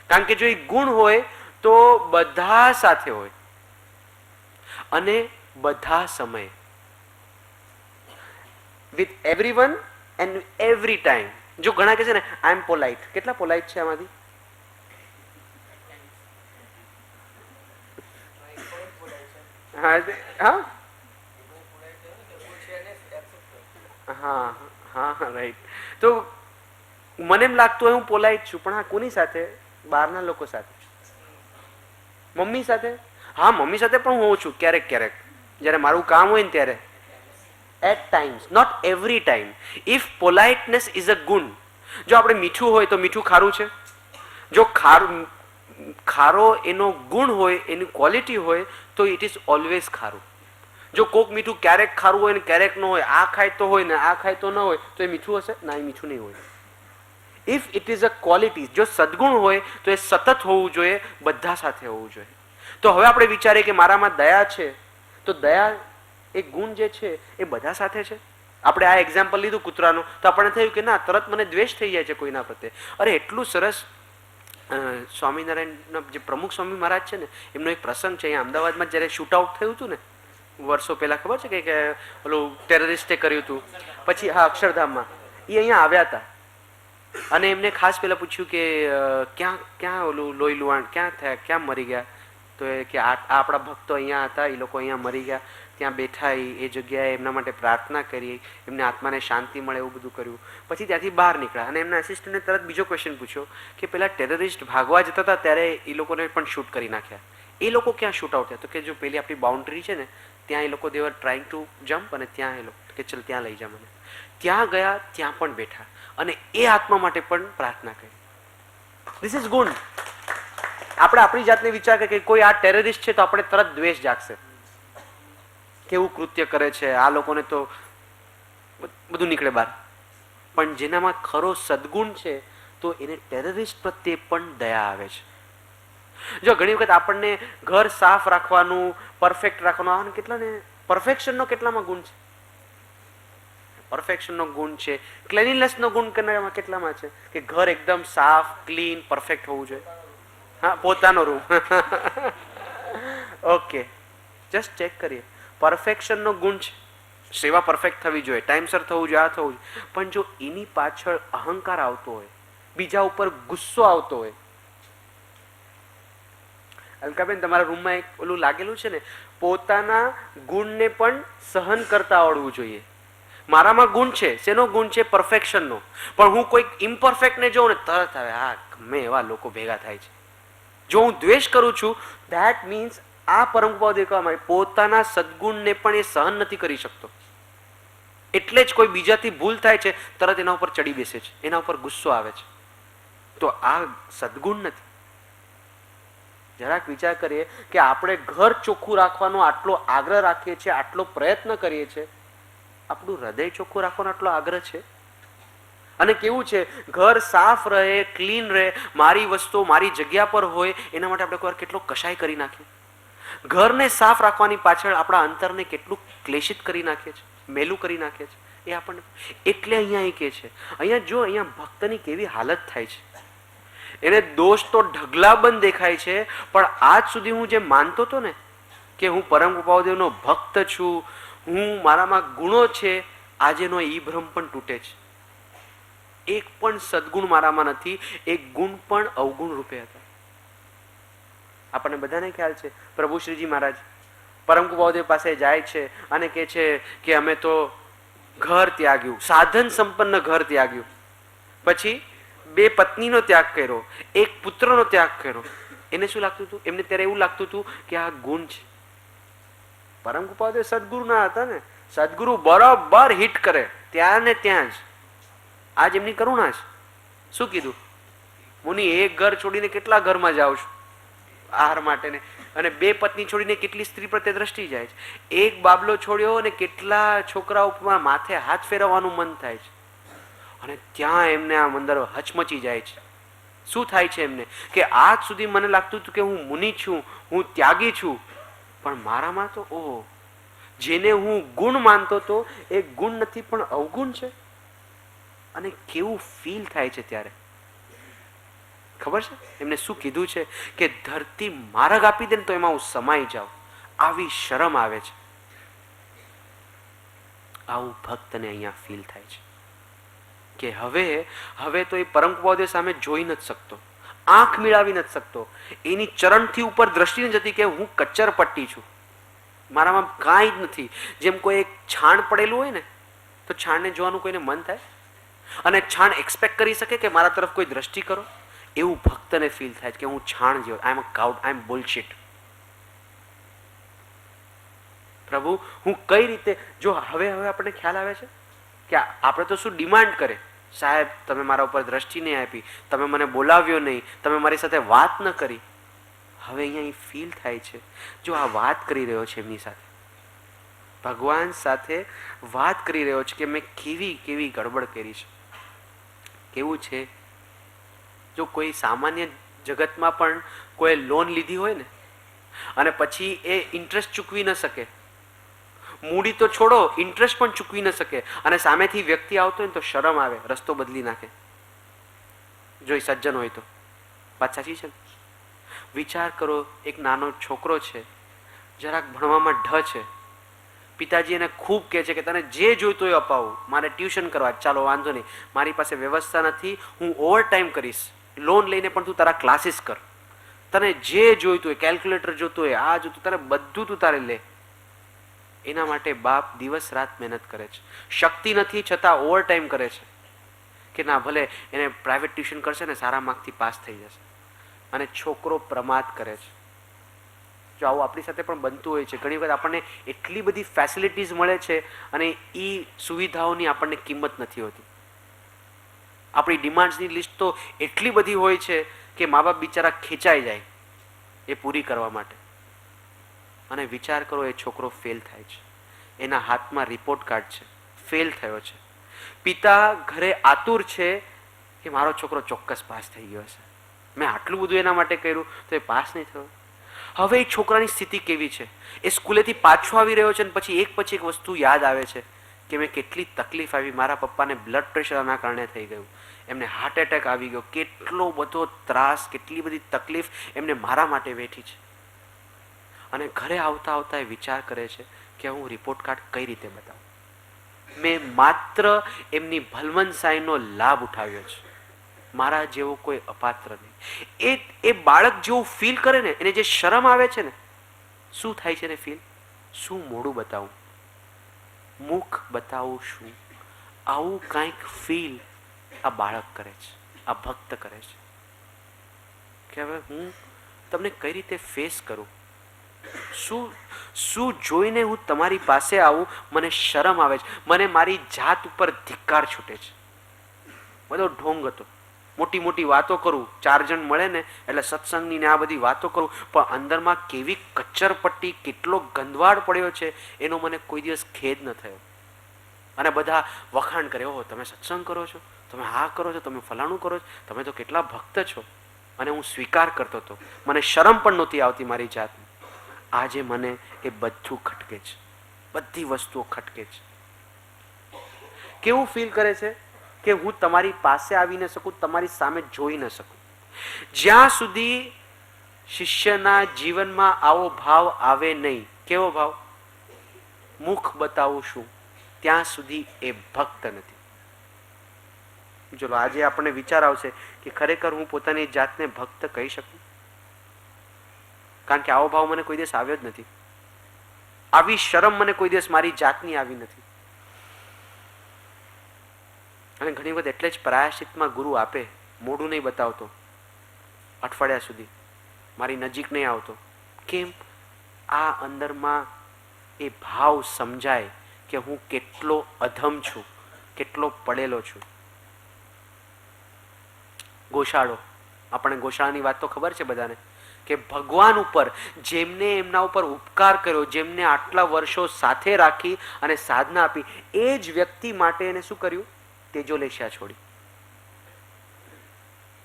કારણ કે જો એ ગુણ હોય તો બધા સાથે હોય અને બધા સમયે, with everyone and every time. જો ઘણા કહે છે ને આઈ એમ પોલાઇટ, કેટલા પોલાઇટ છે આમાંથી? હા હા હા, રાઈટ. તો મને એમ લાગતું હોય હું પોલાઇટ છું, પણ હા કોની સાથે? બહારના લોકો સાથે. મમ્મી સાથે? હા, મમ્મી સાથે પણ હું હોઉં છું ક્યારેક ક્યારેક, જ્યારે મારું કામ હોય ને ત્યારે. at times, not every time. If politeness is a gun, જો આપણે મીઠું હોય તો મીઠું ખારું છે. જો ખારો એનો ગુણ હોય, એની ક્વોલિટી હોય તો ઇટ ઇઝ ઓલવેઝ ખારું. જો કોક મીઠું ક્યારેક ખારું હોય ને ક્યારેક ન હોય, આ ખાય તો હોય ને આ ખાય તો ન હોય, તો એ મીઠું હશે? ના, એ મીઠું નહીં હોય. If it is a quality, જો સદગુણ હોય તો એ સતત હોવું જોઈએ, બધા સાથે હોવું જોઈએ. તો હવે આપણે વિચારીએ કે મારામાં દયા છે, તો દયા એ ગુણ જે છે એ બધા સાથે છે. આપણે આ એક્ઝામ્પલ લીધું કૂતરાનું, તો આપણને થયું કે ના, તરત મને દ્વેષ થઈ જાય છે કોઈના પ્રત્યે. અરે એટલું સરસ. સ્વામિનારાયણના જે પ્રમુખ સ્વામી મહારાજ છે ને, એમનો એક પ્રસંગ છે અહીંયા અમદાવાદમાં, જ્યારે શૂટ આઉટ થયું હતું ને વર્ષો પહેલા, ખબર છે કે ઓલું ટેરરિસ્ટે કર્યું હતું પછી, હા, અક્ષરધામમાં, એ અહીંયા આવ્યા હતા અને એમને ખાસ પહેલા પૂછ્યું કે ક્યાં ઓલું લોહી લુહાણ ક્યાં થયા, ક્યાં મરી ગયા? તો એ કે આપણા ભક્તો અહીંયા હતા, એ લોકો અહીંયા મરી ગયા, ત્યાં બેઠા, એ જગ્યાએ એમના માટે પ્રાર્થના કરી, એમને આત્માને શાંતિ મળે એવું બધું કર્યું. પછી ત્યાંથી બહાર નીકળ્યા અને એમના આસિસ્ટન્ટને તરત બીજો ક્વેશ્ચન પૂછ્યો કે પેલા ટેરરિસ્ટ ભાગવા જતા હતા ત્યારે એ લોકોને પણ શૂટ કરી નાખ્યા, એ લોકો ક્યાં શૂટ આઉટ થયા? તો કે જો પેલી આપણી બાઉન્ડ્રી છે ને ત્યાં એ લોકો દેવર ટ્રાઇંગ ટુ જમ્પ, અને ત્યાં એ લોકો કે ચલ ત્યાં લઈ જા મને. ત્યાં ગયા, ત્યાં પણ બેઠા અને એ આત્મા માટે પણ પ્રાર્થના કરી. ધીસ ઇઝ ગુણ. આપણે આપણી જાતને વિચાર કે કોઈ આ ટેરરિસ્ટ છે તો આપણે તરત દ્વેષ જાગશે, કેવું કૃત્ય કરે છે આ લોકોને, તો બધું નીકળે બહાર. પણ જેનામાં ખરો સદગુણ છે તો એને ટેરરિસ્ટ પ્રત્યે પણ દયા આવે છે. જો ઘણી વખત આપણને ઘર સાફ રાખવાનું, પરફેક્ટ રાખવાનું, કેટલાને પરફેક્શનનો કેટલામાં ગુણ છે? પરફેક્શનનો ગુણ છે, ક્લેનલીનેસનો ગુણ કરનારામાં કેટલામાં છે? કે ઘર એકદમ સાફ, ક્લીન, પરફેક્ટ હોવું જોઈએ. હા, પોતાનો રૂમ. ઓકે, જસ્ટ ચેક કરીએ. પરફેક્શનનો ગુણ છે, સેવા પરફેક્ટ થવી જોઈએ, ટાઈમસર થવું જોઈએ, આ થવું જોઈએ. પણ જો એની પાછળ અહંકાર આવતો હોય, બીજા ઉપર ગુસ્સો આવતો હોય. અલકાબેન, તમારા રૂમમાં એક ઓલું લાગેલું છે ને, પોતાના ગુણને પણ સહન કરતા આવડવું જોઈએ. મારામાં ગુણ છે, શેનો ગુણ છે? પરફેક્શનનો. પણ હું કોઈક ઇમ્પરફેક્ટને જોઉં ને તરત આવે, હા ગમે એવા લોકો ભેગા થાય છે. જો હું દ્વેષ કરું છું, ધેટ મીન્સ આ પરંપરા દેખાવા પોતાના સદગુણને પણ એ સહન નથી કરી શકતો. એટલે જ કોઈ બીજાથી ભૂલ થાય છે તરત એના ઉપર ચડી બેસે છે, એના ઉપર ગુસ્સો આવે છે. તો આ સદગુણ નથી. જરાક વિચાર કરીએ કે આપણે ઘર ચોખ્ખું રાખવાનો આટલો આગ્રહ રાખીએ છીએ, આટલો પ્રયત્ન કરીએ છીએ, આપણું હૃદય ચોખ્ખું રાખવાનો આટલો આગ્રહ છે? અને કેવું છે, ઘર સાફ રહે, ક્લીન રહે, મારી વસ્તુ મારી જગ્યા પર હોય, એના માટે આપણે કોઈ વાર કેટલો કશાય કરી નાખીએ. ઘરને સાફ રાખવાની પાછળ આપણા અંતરને કેટલું ક્લેશિત કરી નાખીએ છીએ, મેલું કરી નાખીએ છીએ. એ આપણને એટલે અહીંયા એ કહે છે, અહીંયા જો અહીંયા ભક્તની કેવી હાલત થાય છે. એને દોષ તો ઢગલાબંધ દેખાય છે, પણ આજ સુધી હું જે માનતો હતો ને કે હું પરમ કૃપાળુદેવનો ભક્ત છું, હું મારામાં ગુણો છે, આજેનો ઈ ભ્રમ પણ તૂટે છે. એક પણ સદગુણ મારામાં નથી, એક ગુણ પણ અવગુણ રૂપે હતા. આપણને બધાને ખ્યાલ છે, પ્રભુ શ્રીજી મહારાજ પરમ કૃપાળુદેવ પાસે જાય છે અને કહે છે કે અમે તો ઘર ત્યાગ્યું, સાધન સંપન્ન ઘર ત્યાગ્યું, પછી 2 પત્નીનો ત્યાગ કર્યો, 1 પુત્રનો ત્યાગ કર્યો. એને શું લાગતું હતું? એમને ત્યારે એવું લાગતું હતું કે આ ગુણ છે. પરમ કૃપાળુદેવ સદગુરુ ના હતા ને, સદગુરુ બરાબર હિટ કરે ત્યાં ને ત્યાં જ. આજ એમની કરુણા છે. શું કીધું? મુનિ, એક ઘર છોડીને કેટલા ઘરમાં જાઉં છું આહાર માટે ને, અને 2 પત્ની છોડીને કેટલી સ્ત્રી પ્રત્યે દ્રષ્ટિ જાય છે, એક બાબલો છોડ્યો અને કેટલા છોકરા ઉપર માથે હાથ ફેરવવાનું મન થાય છે. અને ત્યાં એમને આ અંદર હચમચી જાય છે. શું થાય છે એમને? કે આજ સુધી મને લાગતું હતું કે હું મુનિ છું, હું ત્યાગી છું, પણ મારામાં તો ઓહો, જેને હું ગુણ માનતો હતો એ ગુણ નથી પણ અવગુણ છે. અને કેવું ફીલ થાય છે ત્યારે ખબર છે એમને શું કીધું છે? કે ધરતી માર્ગ આપી દે ને તો એમાં હું સમાઈ જાઉં, આવી શરમ આવે છે. આવું ભક્તને અહીંયા ફીલ થાય છે કે હવે તો એ પરમ કૃપાળુદેવ સામે જોઈ નથી શકતો, આંખ મિલાવી નથી શકતો, એની ચરણથી ઉપર દ્રષ્ટિ નથી કે હું કચ્ચર પટ્ટી છું, મારામાં કાંઈ જ નથી. જેમ કોઈ એક છાણ પડેલું હોય ને તો છાણને જોવાનું કોઈને મન થાય, અને છાણ એક્સપેક્ટ કરી શકે કે મારા તરફ કોઈ દ્રષ્ટિ કરો? એવું ભક્તને ફીલ થાય કે હું છાણ જેવો, આઈ એમ અ કાઉડ, આઈ એમ બુલશીટ. પ્રભુ હું કઈ રીતે, જો હવે આપણને ખ્યાલ આવે છે કે આપણે તો શું ડિમાન્ડ કરે, સાહેબ તમે મારા ઉપર દ્રષ્ટિ નહીં આપી, તમે મને બોલાવ્યો નહીં, તમે મારી સાથે વાત ન કરી. હવે અહીંયા ફીલ થાય છે, જો આ વાત કરી રહ્યો છે એમની સાથે, ભગવાન સાથે વાત કરી રહ્યો છે કે મેં કેવી કેવી ગડબડ કરી છે. કેવું છે, જો કોઈ સામાન્ય જગતમાં પણ કોઈ લોન લીધી હોય ને અને પછી એ ઇન્ટરેસ્ટ ચૂકવી ન શકે, મૂડી તો છોડો ઇન્ટરેસ્ટ પણ ચૂકવી ન શકે, અને સામેથી વ્યક્તિ આવતો હોય ને તો શરમ આવે, રસ્તો બદલી નાખે. જો એ સજ્જન હોય તો વાત સાચી છે. વિચાર કરો, એક નાનો છોકરો છે, જરાક ભણવામાં ઢ છે, પિતાજી એને ખૂબ કહે છે કે તને જે જોઈતું એ અપાવું, મારે ટ્યુશન કરવા, ચાલો વાંધો નહીં, મારી પાસે વ્યવસ્થા નથી, હું ઓવર ટાઈમ કરીશ, લોન લઈને પણ તું તારા ક્લાસીસ કર, તને જે જોઈતું હોય, કેલ્ક્યુલેટર જોતું હોય, આ જોતું, તારે બધું તું તારે લે. એના માટે બાપ દિવસ રાત મહેનત કરે છે, શક્તિ નથી છતાં ઓવર ટાઈમ કરે છે કે ના ભલે એને પ્રાઇવેટ ટ્યુશન કરશે ને સારા માર્કથી પાસ થઈ જશે. અને છોકરો પ્રમાદ કરે છે. જો આવું આપણી સાથે પણ બનતું હોય છે, ઘણી વખત આપણને એટલી બધી ફેસિલિટીઝ મળે છે અને એ સુવિધાઓની આપણને કિંમત નથી હોતી. આપણી ડિમાન્ડ્સની લિસ્ટ તો એટલી બધી હોય છે કે મા બાપ બિચારા ખેંચાઈ જાય એ પૂરી કરવા માટે. અને વિચાર કરો, એ છોકરો ફેલ થાય છે, એના હાથમાં રિપોર્ટ કાર્ડ છે, ફેલ થયો છે. પિતા ઘરે આતુર છે કે મારો છોકરો ચોક્કસ પાસ થઈ ગયો છે, મેં આટલું બધું એના માટે કર્યું તો એ પાસ નહીં થયો. હવે એ છોકરાની સ્થિતિ કેવી છે? એ સ્કૂલેથી પાછો આવી રહ્યો છે અને પછી એક વસ્તુ યાદ આવે છે કે મેં કેટલી તકલીફ આવી, મારા પપ્પાને બ્લડ પ્રેશર આના કારણે થઈ ગયું, એમને હાર્ટ એટેક આવી ગયો, કેટલો બધો ત્રાસ, કેટલી બધી તકલીફ એમને મારા માટે વેઠી છે. અને ઘરે આવતા આવતા એ વિચાર કરે છે કે હું રિપોર્ટ કાર્ડ કઈ રીતે બતાવું. મેં માત્ર એમની ભલમનસાઈનો લાભ ઉઠાવ્યો છે, મારા જેવો કોઈ અપાત્ર નહીં. એ બાળક જેવું ફીલ કરે ને, એને જે શરમ આવે છે ને, શું થાય છે ને ફીલ, શું મોઢું બતાવું, મુખ બતાવું, શું આવું કાંઈક ફીલ આ બાળક કરે છે, આ ભક્ત કરે છે કે હવે હું તમને કઈ રીતે ફેસ કરું, શું જોઈને હું તમારી પાસે આવું, મને શરમ આવે છે, મને મારી જાત ઉપર ધિક્કાર છૂટે છે. બધો ઢોંગ હતો, મોટી મોટી વાતો કરું, 4 જણ મળે ને એટલે સત્સંગની ને આ બધી વાતો કરું, પણ અંદરમાં કેવી કચ્ચરપટ્ટી, કેટલો ગંદવાડ પડ્યો છે એનો મને કોઈ દિવસ ખેદ ન થયો. અને બધા વખાણ કરે, ઓહો તમે સત્સંગ કરો છો, તમે આ કરો છો, તમે ફલાણું કરો છો, તમે તો કેટલા ભક્ત છો. અને હું સ્વીકાર કરતો હતો, મને શરમ પણ નહોતી આવતી મારી જાતની. આજે મને એ બધું ખટકે છે, બધી વસ્તુઓ ખટકે છે. કેવું ફીલ કરે છે કે હું તમારી પાસે આવી ન શકું, તમારી સામે જોઈ ન શકું. જ્યાં સુધી શિષ્યના જીવનમાં આવો ભાવ આવે નહીં, કેવો ભાવ, મુખ બતાવું શું, ત્યાં સુધી એ ભક્ત નથી. ચલો આજે આપણને વિચાર આવશે કે ખરેખર હું પોતાની જાતને ભક્ત કહી શકું, કારણ કે આવો ભાવ મને કોઈ દિવસ આવ્યો જ નથી, આવી શરમ મને કોઈ દિવસ મારી જાતની આવી નથી. અને ઘણી વખત એટલે જ પ્રાયશ્ચિતમાં ગુરુ આપે, મોઢું નહીં બતાવતો અઠવાડિયા સુધી, મારી નજીક નહીં આવતો. કેમ? આ અંદરમાં એ ભાવ સમજાય કે હું કેટલો અધમ છું, કેટલો પડેલો છું. ગોશાળો, આપણે ગોશાળાની વાત તો ખબર છે બધાને, કે ભગવાન ઉપર જેમને એમના ઉપર ઉપકાર કર્યો, જેમને આટલા વર્ષો સાથે રાખી અને સાધના આપી, એ જ વ્યક્તિ માટે એને શું કર્યું, તેજોલેશા છોડી.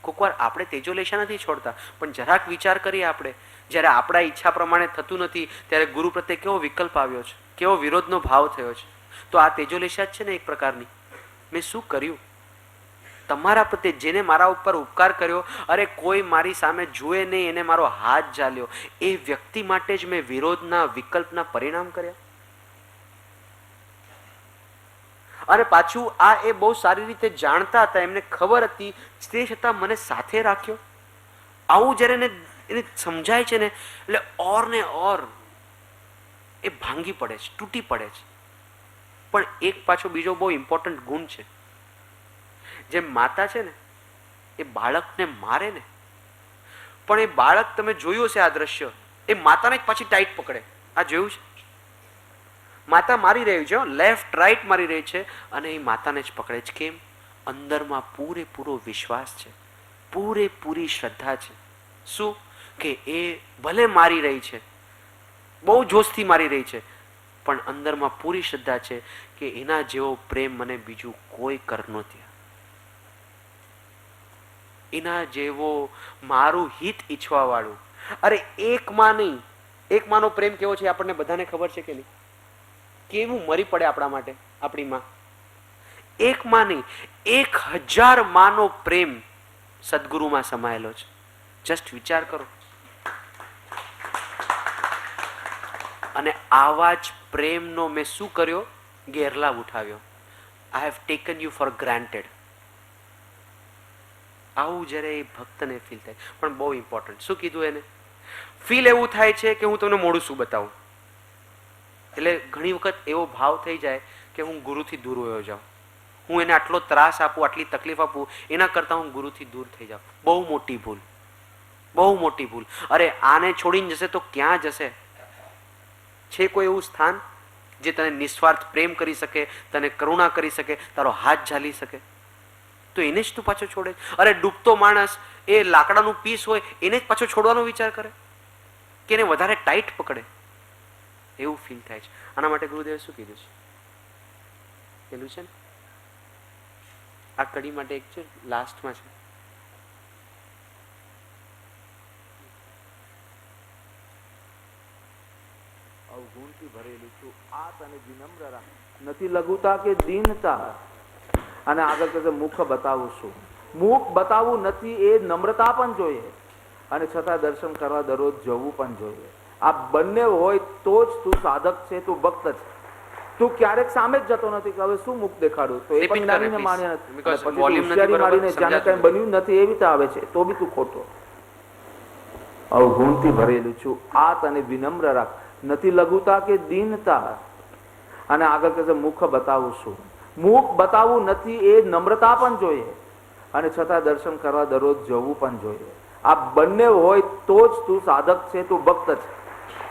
કોઈક વાર આપણે તેજોલેશા નથી છોડતા, પણ જરાક વિચાર કરીએ આપણે, જ્યારે આપણા ઈચ્છા પ્રમાણે થતું નથી ત્યારે ગુરુ પ્રત્યે કેવો વિકલ્પ આવ્યો છે, કેવો વિરોધનો ભાવ થયો છે. તો આ તેજોલેશા જ છે ને એક પ્રકારની. મેં શું કર્યું તમારા પ્રત્યે, જેને મારા ઉપર ઉપકાર કર્યો, અરે કોઈ મારી સામે જુએ નહીં, એને મારો હાથ ઝાલ્યો, એ વ્યક્તિ માટે જ મેં વિરોધના વિકલ્પના પરિણામ કર્યા. અને પાછું આ એ બહુ સારી રીતે જાણતા હતા, એમને ખબર હતી, તે છતાં મને સાથે રાખ્યો. આવું જ્યારે એને સમજાય છે ને એટલે ઓર ને ઓર એ ભાંગી પડે છે, તૂટી પડે છે. પણ એક પાછો બીજો બહુ ઇમ્પોર્ટન્ટ ગુણ છે. જેમ માતા છે ને એ બાળકને મારે ને, પણ એ બાળક, તમે જોયું હશે આ દ્રશ્ય, એ માતાને જ પાછી ટાઈટ પકડે. આ જોયું છે? માતા મારી રહી છે, લેફ્ટ રાઈટ મારી રહી છે, અને એ માતાને જ પકડે છે. કેમ? અંદરમાં પૂરેપૂરો વિશ્વાસ છે, પૂરેપૂરી શ્રદ્ધા છે. શું? કે એ ભલે મારી રહી છે, બહુ જોશથી મારી રહી છે, પણ અંદરમાં પૂરી શ્રદ્ધા છે કે એના જેવો પ્રેમ મને બીજું કોઈ કર ન થયા, એના જેવો મારું હિત ઈચ્છવા વાળું. અરે એક માં નહીં, એક માનો પ્રેમ કેવો છે આપણને બધાને ખબર છે કે નહીં? કેવું મરી પડે આપણા માટે આપણી માં. એક માં નહીં, 1000 માનો પ્રેમ સદગુરુમાં સમાયેલો છે. જસ્ટ વિચાર કરો. અને આવા જ પ્રેમનો મેં શું કર્યો? ગેરલાભ ઉઠાવ્યો. I have taken you for granted. આવું જ્યારે એ ભક્તને ફીલ થાય. પણ બહુ ઇમ્પોર્ટન્ટ, શું કીધું એને? ફીલ એવું થાય છે કે હું તમને મોડું શું બતાવું. એટલે ઘણી વખત એવો ભાવ થઈ જાય કે હું ગુરુથી દૂર હોયો જાઉં, હું એને આટલો ત્રાસ આપું, આટલી તકલીફ આપું, એના કરતાં હું ગુરુથી દૂર થઈ જાઉં. બહુ મોટી ભૂલ. બહુ મોટી ભૂલ. અરે આને છોડીને જશે તો ક્યાં જશે? છે કોઈ એવું સ્થાન જે તને નિસ્વાર્થ પ્રેમ કરી શકે, તને કરુણા કરી શકે, તારો હાથ ઝાલી શકે? તો એને જ તું પાછો છોડે? અરે ડૂબતો માણસ એ લાકડાનું પીસ હોય એને જ પાછો છોડવાનો વિચાર કરે કે એને વધારે ટાઈટ પકડે? એવું ફીલ થાય છે. આના માટે ગુરુદેવે શું કીધું છે? પેલું છે ને આ કડી માટે એક છે, લાસ્ટમાં છે, અવગુણથી ભરેલું છું, આત અને વિનમ્ર રાખ, નથી લઘુતા કે દીનતા. અને આગળ કહે મુખ બતાવું છું. મુખ બતાવવું નથી એ નમ્રતા પણ જોઈએ, અને છતાં દર્શન કરવા દરરોજ જવું પણ જોઈએ. આ બંને હોય તો જ તું સાધક છે, તું ભક્ત છે. તું ક્યારેક સામે જ જતો નથી કે હવે શું મુખ દેખાડું, તો એ પણ જ્ઞાનીને માન્યા નથી. પછી હોશિયારી મારીને જાણે કઈ બન્યું નથી એવી રીતે આવે છે, તો બી તું ખોટો. અવગુણથી ભરેલું છું, આત અને વિનમ્ર રાખ, નથી લઘુતા કે દીનતા. અને આગળ કહે મુખ બતાવું છું. મુખ બતાવવું નથી એ નમ્રતા પણ જોઈએ, અને છતાં દર્શન કરવા દરરોજ જવું પણ જોઈએ. આ બંને હોય તો જ તું સાધક છે, તું ભક્ત છે.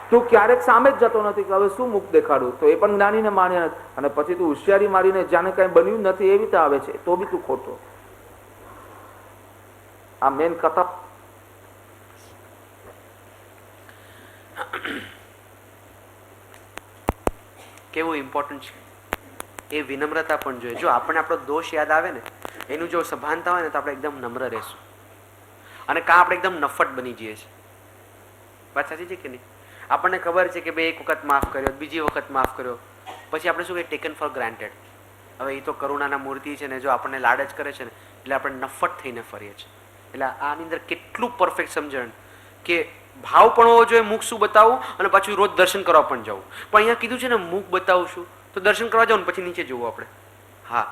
તું ક્યારેક સામે જ જતો નથી કે હવે શું મુખ દેખાડું, તો એ પણ જ્ઞાનીને માન્યા નથી. અને પછી તું હોશિયારી મારીને જાણે કઈ બન્યું નથી એવી રીતે આવે છે, તો બી તું ખોટો. આ મેન કથા. કેવું ઇમ્પોર્ટન્ટ છે એ વિનમ્રતા પણ જોઈએ. જો આપણને આપણો દોષ યાદ આવે ને, એનું જો સભાનતા હોય ને, તો આપણે એકદમ નમ્ર રહેશું. અને કાં આપણે એકદમ નફટ બની જઈએ છીએ. વાત સાચી છે કે નહીં? આપણને ખબર છે કે ભાઈ એક વખત માફ કર્યો, બીજી વખત માફ કર્યો, પછી આપણે શું કે ટેકન ફોર ગ્રાન્ટેડ. હવે એ તો કરુણાના મૂર્તિ છે ને, જો આપણને લાડ જ કરે છે ને, એટલે આપણે નફટ થઈને ફરીએ છીએ. એટલે આની અંદર કેટલું પરફેક્ટ સમજણ કે ભાવ પણ હોવો જોઈએ, મુખ શું બતાવું, અને પાછું રોજ દર્શન કરવા પણ જવું. પણ અહીંયા કીધું છે ને મુખ બતાવશું, તો દર્શન કરવા જાવ ને પછી નીચે જોવું આપણે. હા,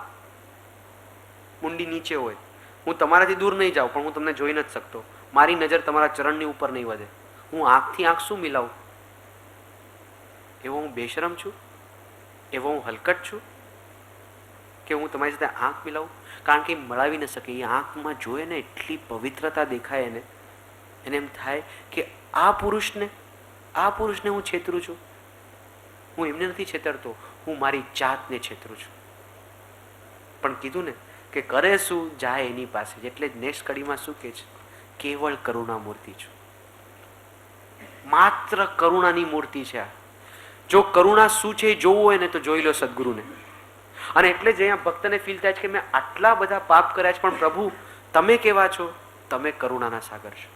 મુંડી નીચે હોય, હું તમારાથી દૂર નહીં જાઉં, પણ હું તમને જોઈ નથી શકતો. મારી નજર તમારા ચરણની ઉપર નહીં વધે. હું આંખથી આંખ શું મિલાવું? એવો હું બેશરમ છું? એવો હું હલકટ છું કે હું તમારી સાથે આંખ મિલાવું? કારણ કે એ મળાવી ન શકે. એ આંખમાં જોઈએ ને એટલી પવિત્રતા દેખાય એને એમ થાય કે આ પુરુષને હું છેતરું છું. હું એમને નથી છેતરતો, હું મારી જાતને છેતરું છું. પણ કીધું ને કે કરે શું જાય એની પાસે. એટલે જ નેક્સ્ટ કડીમાં શું કે છે? કેવળ કરુણા મૂર્તિ છું. માત્ર કરુણાની મૂર્તિ છે આ. જો કરુણા શું છે એ જોવું હોય ને તો જોઈ લો સદગુરુને. અને એટલે જ અહીંયા ભક્તને ફીલ થાય છે કે મેં આટલા બધા પાપ કર્યા છે, પણ પ્રભુ તમે કેવા છો? તમે કરુણાના સાગર છો.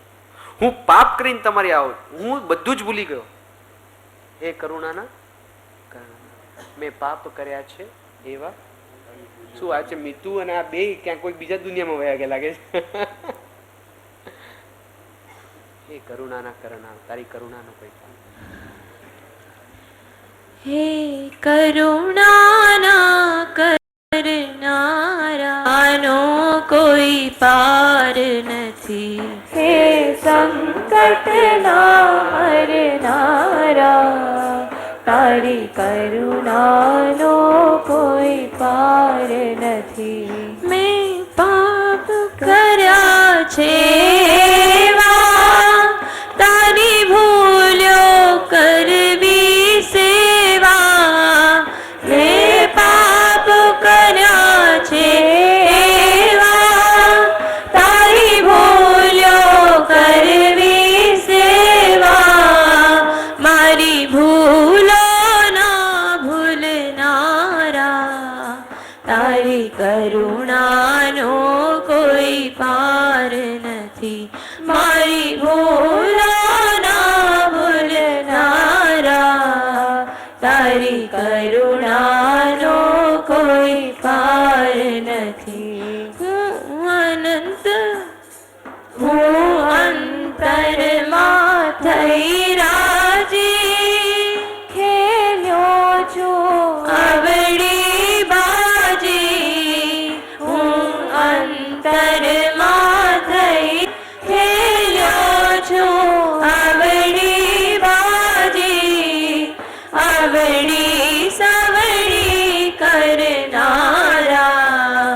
હું પાપ કરીને તમારી આવો, હું બધું જ ભૂલી ગયો. એ કરુણાના મેં પાપ કર્યા છે એવા. શું આ છે? મીતુ અને આ બે ક્યાંક કોઈ બીજા દુનિયામાં વયા ગયા લાગે છે. એ કરુણાના કરનાર, તારી કરુણાનો કોઈ પાર. હે કરુણાના કરનારાનો કોઈ પાર નથી. હે સંકટના હરનારા, તારી કરુણાનો કોઈ પાર નથી. મેં પાપ કર્યા છે તારી ભૂલ્યો કરવી સેવા. મેં પાપ કર્યા છે તારી ભૂલ્યો કરવી સેવા. મારી ભૂલો ના ભૂલનારા, તારી કરુણાનો કોઈ પાર નથી. મારી ભૂલો ના ભૂલનારા, તારી કરુણાનો કોઈ પાર નથી. હું અંતરમાં થઈ રાજી, ખેલ્યો છું આવડી બાજી. હું અંતરમાં થઈ ખેલ્યો છું આવડી બાજી. આવડી સવડી કરનારા,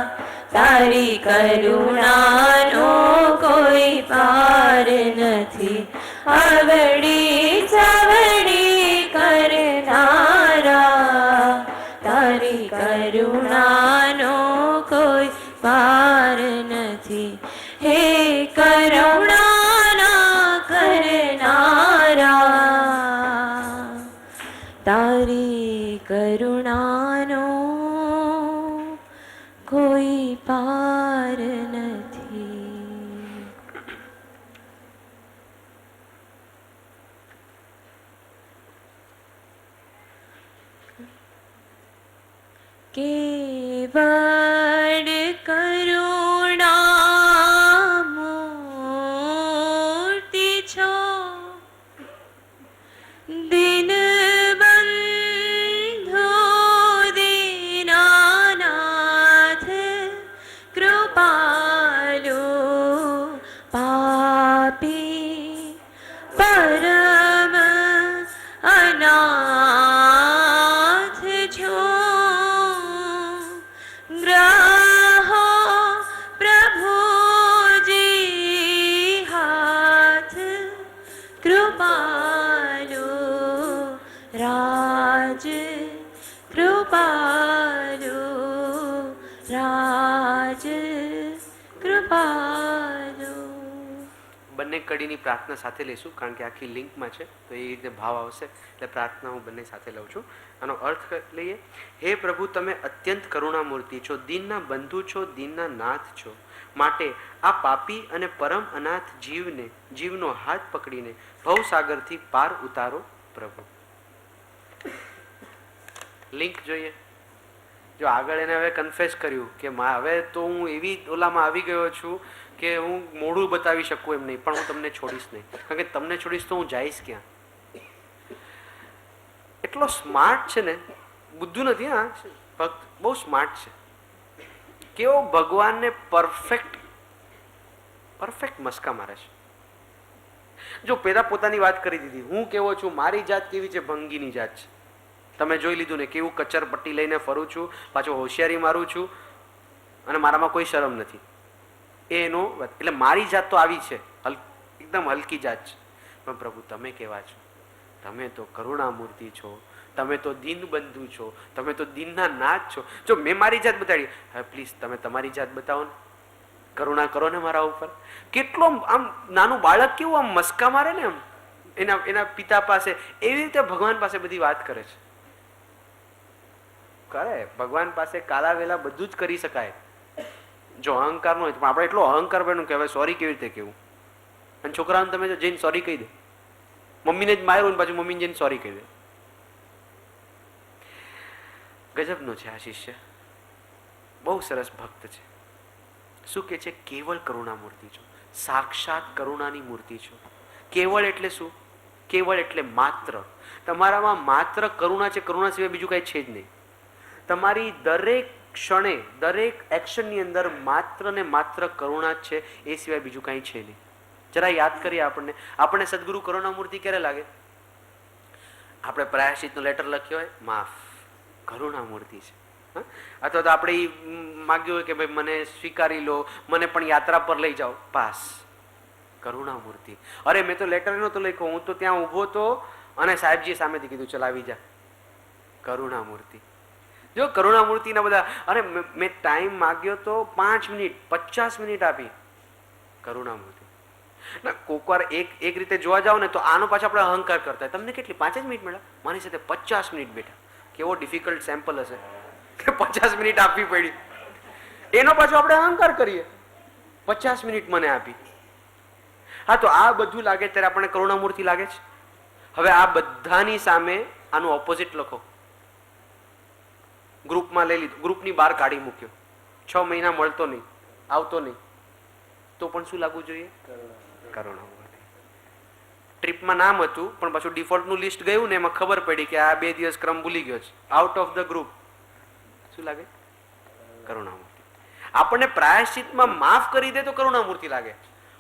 તારી કરુણાનો કોઈ પાર નથી. કરુણાનો કોઈ પાર નથી. હે કરુણાના કરનારા, તારી કરુણાનો કોઈ પાર નથી. કેવળ કરુણામૂર્તિ છો, દીનબંધુ દીનાનાથ, કૃપાલુ પાપી પરમ અનાથ છો. ગ્રહો પ્રભુજી હાથ, કૃપાલુ રાજ, કૃપાલુ રાજ, કૃપાલુ. બંને કડીની પ્રાર્થના સાથે લઈશું, કારણ કે આખી લિંકમાં છે તો એ રીતે ભાવ આવશે, એટલે પ્રાર્થના હું બંને સાથે લઉં છું. આનો અર્થ લઈએ. હે પ્રભુ, તમે અત્યંત કરુણામૂર્તિ છો, દીનના બંધુ છો, દીનના નાથ છો. માટે આ પાપી અને પરમ અનાથ જીવનો હાથ પકડીને ભવસાગરથી પાર ઉતારો પ્રભુ. લિંક જોઈએ. જો આગળ એને હવે કન્ફેસ કર્યું કે હવે તો હું એવી ઓલામાં આવી ગયો છું કે હું મોઢું બતાવી શકું એમ નહીં, પણ હું તમને છોડીશ નહીં, કારણ કે તમને છોડીશ તો હું જઈશ ક્યાં. એટલો સ્માર્ટ છે ને, બુદ્ધુ નથી. હા, ભક્ત બહુ સ્માર્ટ છે. કેવો ભગવાનને પરફેક્ટ મસ્કા મારે છે. જો પેલા પોતાની વાત કરી દીધી, હું કેવો છું, મારી જાત કેવી છે, ભંગીની જાત છે. તમે જોઈ લીધું ને, કેવું કચર પટ્ટી લઈને ફરું છું, પાછો હોશિયારી મારું છું, અને મારામાં કોઈ શરમ નથી. એનો એટલે મારી જાત તો આવી છે, એકદમ હલકી જાત છે. પણ પ્રભુ તમે કેવા છો? તમે તો કરુણામૂર્તિ છો, તમે તો દીનબંધુ છો, તમે તો દીનના નાથ છો. જો મેં મારી જાત બતાડી, હવે પ્લીઝ તમે તમારી જાત બતાવો ને, કરુણા કરો ને મારા ઉપર. કેટલો આમ નાનું બાળક કેવું આમ મસ્કા મારે ને, આમ એના પિતા પાસે, એવી રીતે ભગવાન પાસે બધી વાત કરે છે. કરે ભગવાન પાસે કાલા વેલા બધું જ કરી શકાય, જો અહંકાર નો હોય. પણ આપણે એટલો અહંકાર બન્યું કે હવે સોરી કેવી રીતે કેવું. અને છોકરાઓને તમે જો જઈને સોરી કહી દે, મમ્મીને જ માર્યું ને પાછું મમ્મીને જઈને સોરી કહી દે. ગજબનો છે આ શિષ્ય, બહુ સરસ ભક્ત છે. શું કે છે? કેવળ કરુણા મૂર્તિ છો, સાક્ષાત કરુણાની મૂર્તિ છો. કેવળ એટલે શું? કેવળ એટલે માત્ર. તમારામાં માત્ર કરુણા છે, કરુણા સિવાય બીજું કઈ છે જ નહીં. તમારી દરેક ક્ષણે, દરેક એક્શનની અંદર માત્ર ને માત્ર કરુણા જ છે, એ સિવાય બીજું કઈ છે નહીં. જરા યાદ કરીએ આપણને સદગુરુ કરુણામૂર્તિ ક્યારે લાગે? આપણે પ્રાયશ્ચિતનો લેટર લખ્યો હોય, માફ, કરુણામૂર્તિ છે. અથવા તો આપણે માગ્યું હોય કે ભાઈ મને સ્વીકારી લો, મને પણ યાત્રા પર લઈ જાઓ, પાસ, કરુણામૂર્તિ. અરે મેં તો લેટર નહોતો લખ્યો, હું તો ત્યાં ઊભો તો અને સાહેબજી સામેથી કીધું ચલ આવી જા, કરુણામૂર્તિ. જો કરુણામૂર્તિના બધા, અરે મેં ટાઈમ માગ્યો તો 5 મિનિટ 50 મિનિટ આપી, કરુણામૂર્તિ. ના કોક વાર એક રીતે જોવા જાવ ને તો આનો પાછો આપણે અહંકાર કરતા. તમને કેટલી 5 જ મિનિટ મળ્યા, મારી સાથે 50 મિનિટ બેઠા. કેવો ડિફિકલ્ટ સેમ્પલ હશે કે 50 મિનિટ આપવી પડી. એનો પાછો આપણે અહંકાર કરીએ, 50 મિનિટ મને આપી. હા, તો આ બધું લાગે ત્યારે આપણને કરુણામૂર્તિ લાગે છે. હવે આ બધાની સામે આનું ઓપોઝિટ લખો. ગ્રુપમાં લઈ લીધું, ગ્રુપની બહાર કાઢી મૂક્યો, 6 મહિના મળતો નહીં, આવતો નહીં, તો પણ શું લાગવું જોઈએ? કરુણામૂર્તિ. ટ્રીપમાં નામ હતું પણ પાછું ડિફોલ્ટનું લિસ્ટ ગયું ને, એમાં ખબર પડી કે આ 2 દિવસ ક્રમ ભૂલી ગયો છે, આઉટ ઓફ ધ ગ્રુપ. શું લાગે? કરુણામૂર્તિ. આપણને પ્રાયશ્ચિતમાં માફ કરી દે તો કરુણામૂર્તિ લાગે.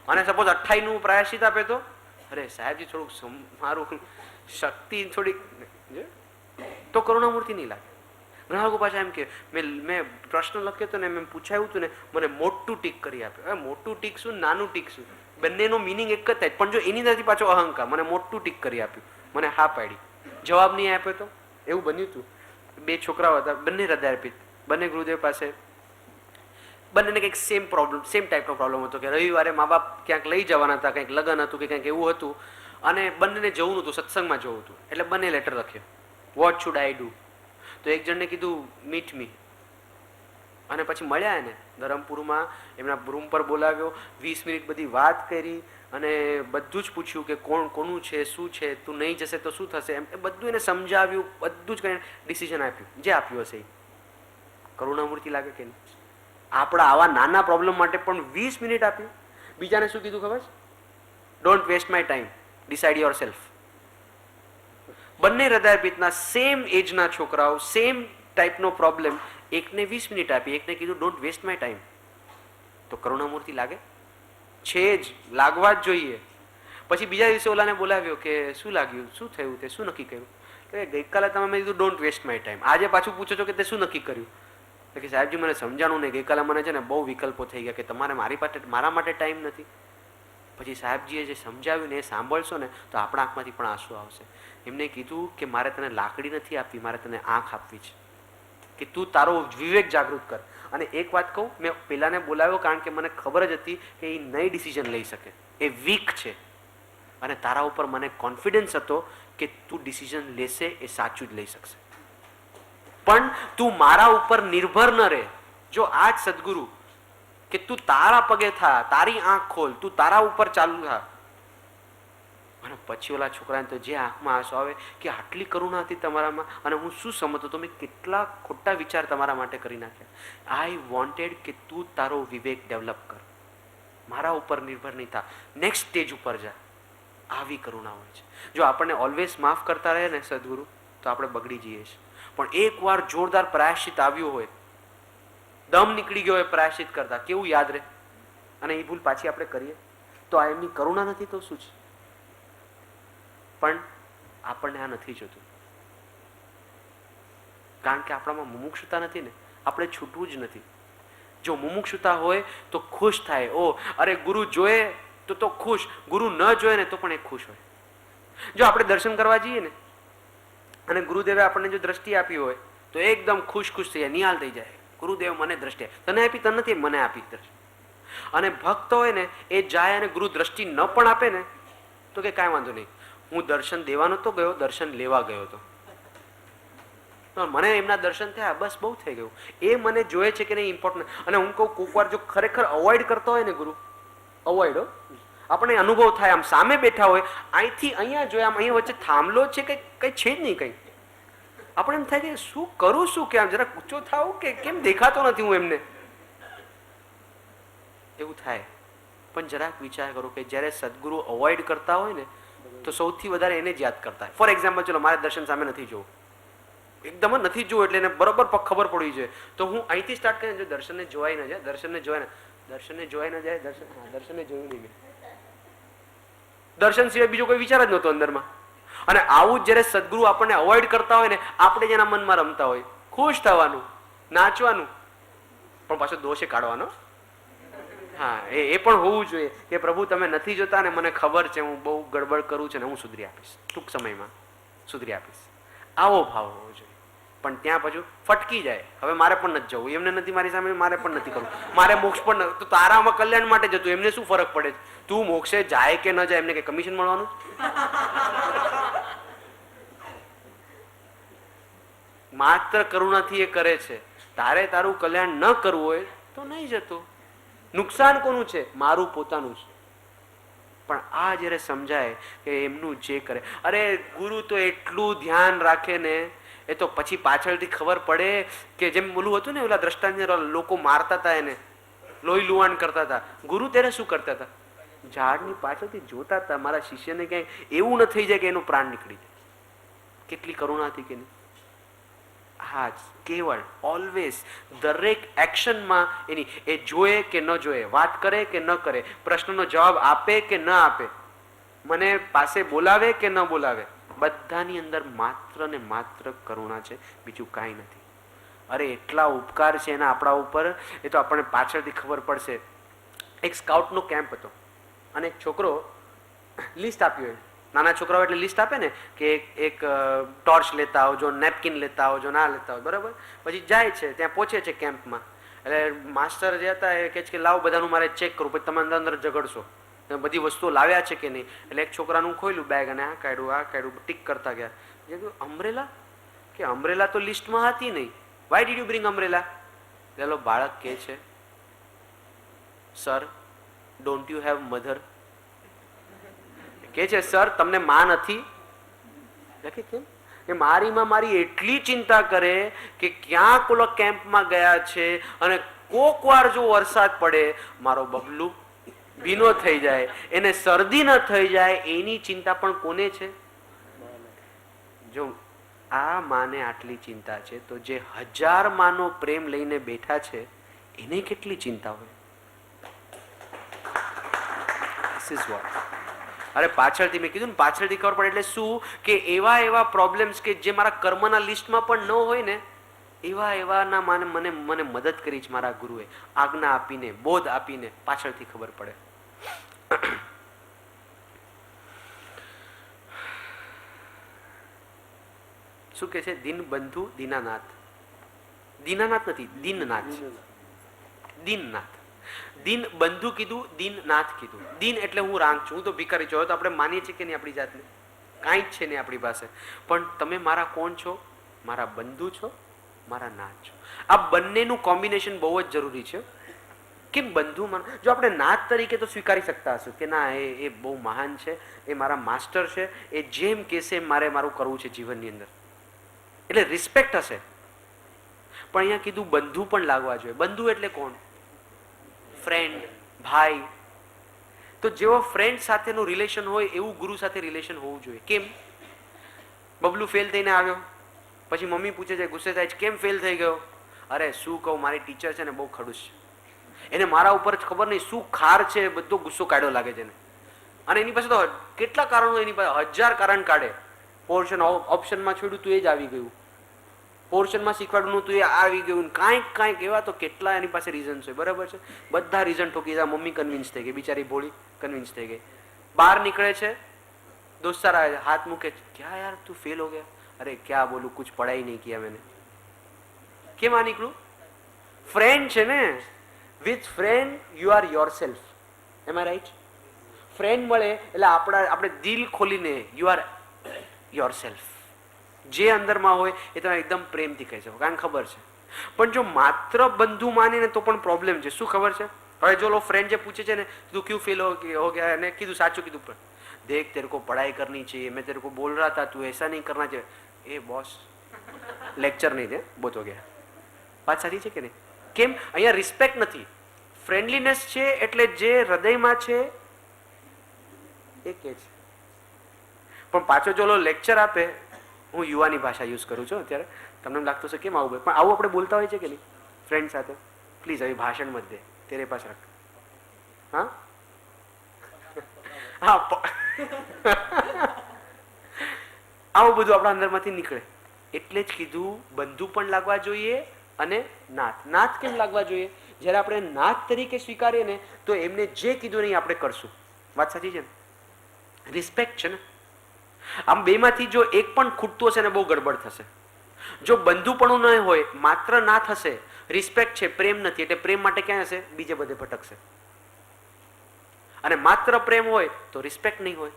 અને સપોઝ 28 નું પ્રાયશ્ચિત આપે તો અરે સાહેબજી થોડુંક મારું શક્તિ થોડીક, તો કરુણામૂર્તિ નહીં લાગે. ઘણા લોકો પાછા એમ કે મેં પ્રશ્ન લખ્યો હતો ને, મેં પૂછાયું હતું ને, મને મોટું ટીક કરી આપ્યું. હવે મોટું ટીક શું, નાનું ટીક શું, બંનેનો મિનિંગ એક જ થાય. પણ જો એની નથી પાછો અહંકાર, મને મોટું ટીક કરી આપ્યું, મને હા પાડી, જવાબ નહીં આપ્યો તો એવું બન્યું હતું. બે છોકરાઓ હતા, બંને હૃદયાર્પિત, બંને ગુરુદેવ પાસે. બંનેને કંઈક સેમ ટાઈપનો પ્રોબ્લેમ હતો કે રવિવારે મા બાપ ક્યાંક લઈ જવાના હતા, કંઈક લગ્ન હતું કે કંઈક એવું હતું, અને બંનેને જવું નહોતું, સત્સંગમાં જવું હતું. એટલે બંને લેટર લખ્યો, વોટ શુડ આઈ ડુ. તો એક જણને કીધું મીટ મી, અને પછી મળ્યા એને ધરમપુરમાં, એમના રૂમ પર બોલાવ્યો, 20 મિનિટ બધી વાત કરી, અને બધું જ પૂછ્યું કે કોણ કોનું છે, શું છે, તું નહીં જશે તો શું થશે, એમ બધું એને સમજાવ્યું, બધું જ કરીને ડિસિઝન આપ્યું, જે આપ્યું હશે એ. કરુણામૂર્તિ લાગે કે નહીં? આપણા આવા નાના પ્રોબ્લેમ માટે પણ 20 મિનિટ આપ્યું. બીજાને શું કીધું ખબર છે? Don't waste my time, decide yourself. બંને હૃદયાર્પિતના સેમ એજના છોકરાઓ, સેમ ટાઈપનો પ્રોબ્લેમ, એકને 20 મિનિટ આપી, એકને કીધું ડોન્ટ વેસ્ટ માય ટાઈમ. તો કરુણામૂર્તિ લાગે છે જ, લાગવા જ જોઈએ. પછી બીજા દિવસે ઓલાને બોલાવ્યો કે શું લાગ્યું, શું થયું, તે શું નક્કી કર્યું? કે ગઈકાલે તમે મેં કીધું ડોન્ટ વેસ્ટ માય ટાઈમ, આજે પાછું પૂછો છો કે તે શું નક્કી કર્યું? કે સાહેબજી મને સમજાણું નહીં, ગઈકાલે મને છે ને બહુ વિકલ્પો થઈ ગયા કે તમારે મારા માટે ટાઈમ નથી. પછી સાહેબજીએ જે સમજાવ્યું ને એ સાંભળશો ને તો આપણા આંખમાંથી પણ આંસુ આવશે. એમને કીધું કે મારે તને લાકડી નથી આપવી, મારે તને આંખ આપવી છે, કે તું તારો વિવેક જાગૃત કર. અને એક વાત કહું, મેં પેલાને બોલાવ્યો કારણ કે મને ખબર જ હતી કે એ નહીં ડિસિઝન લઈ શકે, એ વીક છે, અને તારા ઉપર મને કોન્ફિડન્સ હતો કે તું ડિસિઝન લેશે એ સાચું જ લઈ શકશે. પણ તું મારા ઉપર નિર્ભર ન રહે. જો આ જ સદગુરુ કે તું તારા પગે થા, તારી આંખ ખોલ, તું તારા ઉપર ચાલુ થા. અને પછી ઓલા છોકરાને તો જે આંખમાં આંસુ આવે કે આટલી કરુણા હતી તમારામાં, અને હું શું સમજતો, તો મેં કેટલા ખોટા વિચાર તમારા માટે કરી નાખ્યા. આઈ વોન્ટેડ કે તું તારો વિવેક ડેવલપ કર, મારા ઉપર નિર્ભર નહીં થા, નેક્સ્ટ સ્ટેજ ઉપર જા. આવી કરુણા હોય છે. જો આપણને ઓલવેઝ માફ કરતા રહે ને સદગુરુ, તો આપણે બગડી જઈએ છીએ. પણ એકવાર જોરદાર પ્રાયશ્ચિત આવ્યું હોય, દમ નીકળી ગયો હોય પ્રાયશ્ચિત કરતા, કેવું યાદ રહે? અને એ ભૂલ પાછી આપણે કરીએ તો આ એમની કરુણા નથી તો શું છે? પણ આપણને આ નથી જોતું, કારણ કે આપણામાં મુમુક્ષુતા નથી ને, આપણે છૂટવું જ નથી. જો મુમુક્ષુતા હોય તો ખુશ થાય, ઓ અરે ગુરુ જોયે તો ખુશ, ગુરુ ન જોયે ને તો પણ એ ખુશ હોય. જો આપણે દર્શન કરવા જઈએ ને અને ગુરુદેવે આપણને જો દ્રષ્ટિ આપી હોય તો એકદમ ખુશ થઈ જાય, નિહાલ થઈ જાય, ગુરુદેવ મને દ્રષ્ટિ તને આપી, તને નથી મને આપી દ્રષ્ટિ. અને ભક્ત હોય ને એ જાય અને ગુરુ દ્રષ્ટિ ન પણ આપે ને તો કે કાંઈ વાંધો નહીં, હું દર્શન દેવાનો તો ગયો, દર્શન લેવા ગયો હતો, મને એમના દર્શન થયા, બસ બહુ થઈ ગયું. એ મને જોયે છે કે નહીં ઇમ્પોર્ટન્ટ. અને હું કહું કોક વાર જો ખરેખર અવોઇડ કરતો હોય ને ગુરુ, અવોઇડ, આપણે અનુભવ થાય, આમ સામે બેઠા હોય, અહીંથી અહીંયા જોયા, આમ અહીંયા વચ્ચે થાંભલો છે, કઈ છે જ નહીં કંઈ, આપણે એમ થાય કે શું કરું, શું કે આમ જરા ઊંચો થાવ કે કેમ દેખાતો નથી હું એમને, એવું થાય. પણ જરાક વિચાર કરો કે જ્યારે સદગુરુ અવોઇડ કરતા હોય ને તો સૌથી વધારે એને જ યાદ કરતા હોય. ફોર એક્ઝામ્પલ, ચલો મારે દર્શન સામે નથી જોવું, એકદમ જ નથી જોવું, એટલે એને બરોબર ખબર પડવી જોઈએ, તો હું અહીંથી સ્ટાર્ટ કરીને જો દર્શનને જોવાય ન જાય, દર્શનને જોવાય ન જાય, દર્શનને જોયું નહીં, દર્શન સિવાય બીજો કોઈ વિચાર જ નહોતો અંદરમાં. અને આવું જ જ્યારે સદગુરુ આપણને અવોઇડ કરતા હોય ને, આપણે જેના મનમાં રમતા હોય, ખુશ થવાનું, નાચવાનું, પણ પાછો દોષે કાઢવાનો. હા, એ પણ હોવું જોઈએ કે પ્રભુ તમે નથી જોતા ને મને ખબર છે હું બહુ ગડબડ કરું છું ને હું સુધરી આપીશ, ટૂંક સમયમાં સુધરી આપીશ, આવો ભાવ હોવો જોઈએ. પણ ત્યાં પછી ફટકી જાય, હવે મારે પણ નથી જવું, એમને નથી મારી સામે, મારે પણ નથી કરવું, મારે મોક્ષ પણ તો તારામાં કલ્યાણ માટે જતું, એમને શું ફરક પડે? તું મોક્ષે જાય કે ન જાય, એમને કઈ કમિશન મળવાનું? માત્ર કરુણાથી એ કરે છે. તારે તારું કલ્યાણ ન કરવું હોય તો નહીં જતો. નુકસાન કોનું છે? મારું પોતાનું છે. પણ આ જયારે સમજાય કે એમનું જે કરે, અરે ગુરુ તો એટલું ધ્યાન રાખે ને, એ તો પછી પાછળથી ખબર પડે કે જેમ બોલું હતું ને, ઓલા દ્રષ્ટાંત લોકો મારતા હતા, એને લોહી લુહાણ કરતા હતા, ગુરુ ત્યારે શું કરતા હતા? ઝાડની પાછળથી જોતા હતા, મારા શિષ્યને ક્યાંય એવું ન થઈ જાય કે એનો પ્રાણ નીકળી જાય. કેટલી કરુણા હતી કે નહીં? હા, કેવળ ઓલવેઝ દરેક એક્શનમાં એની, એ જોયે કે ન જોયે, વાત કરે કે ન કરે, પ્રશ્નનો જવાબ આપે કે ન આપે, મને પાસે બોલાવે કે ન બોલાવે, બધાની અંદર માત્ર ને માત્ર કરુણા છે, બીજું કાંઈ નથી. અરે એટલા ઉપકાર છે એના આપણા ઉપર, એ તો આપણને પાછળથી ખબર પડશે. એક સ્કાઉટનો કેમ્પ હતો અને એક છોકરો લિસ્ટ આપ્યું, નાના છોકરાઓ એટલે લિસ્ટ આપે ને કે એક ટોર્ચ લેતા આવજો, નેપકિન લેતા આવજો, ના લેતા આવજો, બરાબર. પછી જાય છે, ત્યાં પહોંચે છે કેમ્પમાં, એટલે માસ્ટર જે હતા એ કહે છે કે લાવો બધાનું મારે ચેક કરવું, પછી તમે અંદર અંદર ઝઘડશો, તમે બધી વસ્તુઓ લાવ્યા છે કે નહીં. એટલે એક છોકરાનું ખોલ્યું બેગ અને આ કાઢ્યું ટીક કરતા ગયા. અમ્બ્રેલા કે અમ્બ્રેલા તો લિસ્ટમાં હતી નહીં, why did you bring umbrella? પેલો બાળક કહે છે sir don't you have mother? કે છે સર તમને માં નથી? કેમ? કે મારીમાં મારી એટલી ચિંતા કરે કે ક્યાંક ઓલો કેમ્પમાં ગયા છે અને કોક વાર જો વરસાદ પડે મારો બબલું ભીનો થઈ જાય, એને શરદી ન થઈ જાય, એની ચિંતા પણ કોને છે? જો આ માને આટલી ચિંતા છે તો જે 1000 માનો પ્રેમ લઈને બેઠા છે એને કેટલી ચિંતા હોય? This is what. અરે પાછળથી મેં કીધું ને, પાછળથી ખબર પડે એટલે શું કે એવા પ્રોબ્લેમ્સ કે જે મારા કર્મના લિસ્ટમાં પણ ન હોય ને એવાના મને મદદ કરી છે મારા ગુરુએ, આજ્ઞા આપીને, બોધ આપીને, પાછળથી ખબર પડે. શું કે છે? દીનબંધુ દીનાનાથ. દીનાનાથ નથી, દીનનાથ છે. દીનનાથ. દીન બંધુ કીધું, દીનનાથ કીધું. દીન એટલે હું રાંગ છું, હું તો ભિખારી છું. હવે તો આપણે માનીએ છીએ કે નહીં આપણી જાતને? કાંઈ જ છે નહીં આપણી પાસે. પણ તમે મારા કોણ છો? મારા બંધુ છો, મારા નાથ છો. આ બંનેનું કોમ્બિનેશન બહુ જ જરૂરી છે. કેમ બંધુ? જો આપણે નાથ તરીકે તો સ્વીકારી શકતા હશું કે ના એ બહુ મહાન છે, એ મારા માસ્ટર છે, એ જેમ કહેશે મારે મારું કરવું છે જીવનની અંદર, એટલે રિસ્પેક્ટ હશે. પણ અહીંયા કીધું બંધુ પણ લાગવા જોઈએ. બંધુ એટલે કોણ? ફ્રેન્ડ, ભાઈ. તો જેવો ફ્રેન્ડ સાથેનું રિલેશન હોય એવું ગુરુ સાથે રિલેશન હોવું જોઈએ. કેમ? બબલું ફેલ થઈને આવ્યો, પછી મમ્મી પૂછે છે, ગુસ્સે થાય છે, કેમ ફેલ થઈ ગયો? અરે શું કહું, મારી ટીચર છે ને બહુ ખડૂસ છે, એને મારા ઉપર ખબર નહીં શું ખાર છે, બધો ગુસ્સો કાઢ્યો લાગે છે ને. અને એની પાસે તો કેટલા કારણો, એની પાસે 1000 કારણ કાઢે. પોર્શન ઓપ્શનમાં છોડ્યું તું એ જ આવી ગયું, પોર્શનમાં શીખવાડવું તું એ આવી ગયું, કાંઈક એવા તો કેટલા એની પાસે રીઝન્સ હોય, બરાબર છે. બધા રીઝન ઠોકી દીધા. મમ્મી કન્વિન્સ થઈ ગઈ, બિચારી ભોળી કન્વિન્સ થઈ ગઈ. બહાર નીકળે છે, દોસ્તાર આવે, હાથ મૂકે, ક્યાં યાર તું ફેલ હો ગયા? અરે ક્યાં બોલું, કુછ પढ़ाई નહીં કિયા મેને. કેમ આ નીકળું? ફ્રેન્ડ છે ને, with friend you are yourself. Am I right? Friend મળે એટલે આપણે દિલ ખોલીને યુ આર યોર સેલ્ફ. જે અંદરમાં હોય એ તમે એકદમ પ્રેમથી કહી શકો, કારણ ખબર છે. પણ જો માત્ર બંધુ માનીને તો પણ પ્રોબ્લેમ છે. શું ખબર છે? હવે જો ફ્રેન્ડ જે પૂછે છે ને તું ક્યું ફેલ હો ગયા, એને કીધું સાચું કીધું, પણ દેખ તેરે કો પढ़ाई करनी चाहिए, मैं तेरे को बोल रहा था तू ऐसा नहीं करना चाहिए. એ બોસ લેક્ચર નહીં દે, બોત હો ગયા. વાત સાચી છે કે નહીં? કેમ? અહીંયા રિસ્પેક્ટ નથી, ફ્રેન્ડલીનેસ છે. એટલે જે હૃદયમાં છે એ કે છે. પણ પાછો જો લેક્ચર આપે, હું યુવાની ભાષા યુઝ કરું છું અત્યારે, તમને લાગતું છે કેમ આવું, પણ આવું આપણે બોલતા હોય છે કે નહીં ફ્રેન્ડ સાથે? પ્લીઝ હવે ભાષણ મત દે, તેરે પાસ રાખ. હા આવું બધું આપણા અંદરમાંથી નીકળે. એટલે જ કીધું બંધુ પણ લાગવા જોઈએ અને નાથ. નાથ કેમ લાગવા જોઈએ? જ્યારે આપણે નાથ તરીકે સ્વીકારીએ ને તો એમને જે કીધું નહીં આપણે કરશું. વાત સાચી છે ને? રિસ્પેક્ટ છે ને? આમ બેમાંથી જો એક પણ ખૂટતું હશે ને બહુ ગડબડ થશે. જો બંધુપણું ન હોય, માત્ર નાથ હશે, રિસ્પેક્ટ છે, પ્રેમ નથી, એટલે પ્રેમ માટે ક્યાં હશે? બીજે બધે ભટકશે. અને માત્ર પ્રેમ હોય તો રિસ્પેક્ટ નહીં હોય.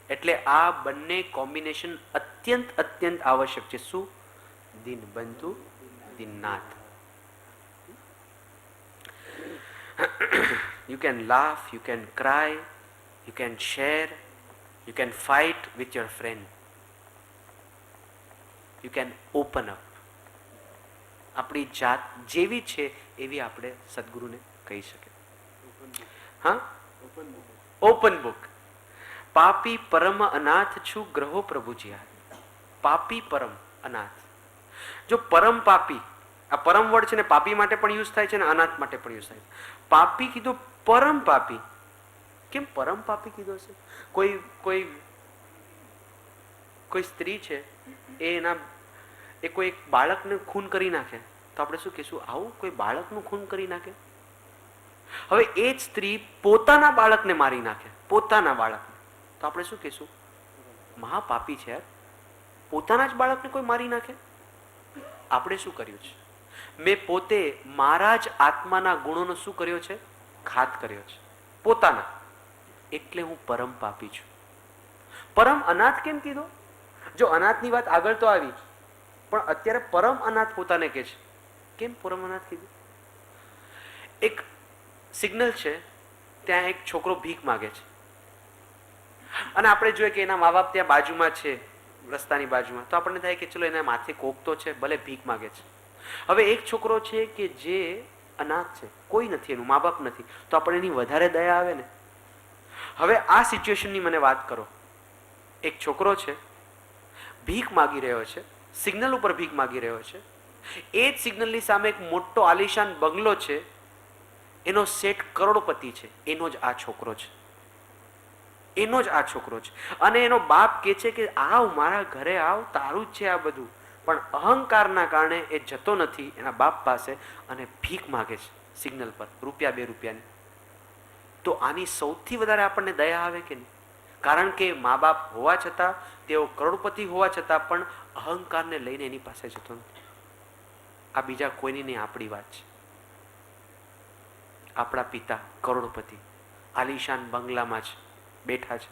એટલે આ બંને કોમ્બિનેશન અત્યંત આવશ્યક છે. શું? દીનબંધુ Dinanath. You can laugh, you can cry, you can share, you can fight with your friend, you can open up. આપણી જાત જેવી છે એવી આપણે સદગુરુને કહી શકીએ. હા, ઓપન બુક. પાપી પરમ અનાથ છું ગ્રહો પ્રભુજી. પાપી પરમ અનાથ. જો પરમ પાપી, આ પરમ વર્ડ છે ને પાપી માટે પણ યુઝ થાય છે ને અનાથ માટે પણ યુઝ થાય છે. પાપી કીધું, પરમ પાપી. કેમ પરમ પાપી કીધો છે? કોઈ સ્ત્રી છે એ કોઈ એક બાળકને ખૂન કરી નાખે તો આપણે શું કહીશું? આવું કોઈ બાળકનું ખૂન કરી નાખે. હવે એ જ સ્ત્રી પોતાના બાળકને મારી નાખે, પોતાના બાળકને, તો આપણે શું કહીશું? મહાપાપી છે યાર. પોતાના જ બાળકને કોઈ મારી નાખે. આપણે શું કર્યું છે? મેં પોતે મારા જ આત્માના ગુણોનો શું કર્યો છે? ઘાત કર્યો છે પોતાના. એટલે હું પરમ પાપી છું. પરમ અનાથ કેમ કીધો? જો અનાથની વાત આગળ તો આવી, પણ અત્યારે પરમ અનાથ પોતાને કે છે. કેમ પરમ અનાથ કીધું? એક સિગ્નલ છે, ત્યાં એક છોકરો ભીખ માગે છે અને આપણે જોઈએ કે એના મા બાપ ત્યાં બાજુમાં છે, રસ્તાની બાજુમાં, તો આપણને થાય કે ચલો એના માથે કોક તો છે, ભલે ભીખ માગે છે. હવે એક છોકરો છે કે જે અનાથ છે, કોઈ નથી, એનું મા બાપ નથી, તો આપણે એની વધારે દયા આવે ને. હવે આ સિચ્યુએશનની મને વાત કરો. એક છોકરો છે, ભીખ માગી રહ્યો છે, સિગ્નલ ઉપર ભીખ માગી રહ્યો છે. એ જ સિગ્નલની સામે એક મોટો આલિશાન બંગલો છે, એનો શેઠ કરોડપતિ છે. એનો જ આ છોકરો છે, એનો જ આ છોકરો છે. અને એનો બાપ કહે છે કે આવ મારા ઘરે આવ, તારું જ છે આ બધું. પણ અહંકારના કારણે એ જતો નથી એના બાપ પાસે અને ભીખ માગે છે સિગ્નલ પર, રૂપિયા 2 રૂપિયાની. તો આની સૌથી વધારે આપણને દયા આવે કે નહીં? કારણ કે મા બાપ હોવા છતાં, તેઓ કરોડપતિ હોવા છતાં પણ અહંકારને લઈને એની પાસે જતો નથી. આ બીજા કોઈની નહીં, આપણી વાત છે. આપણા પિતા કરોડપતિ આલિશાન બંગલામાં છે, બેઠા છે,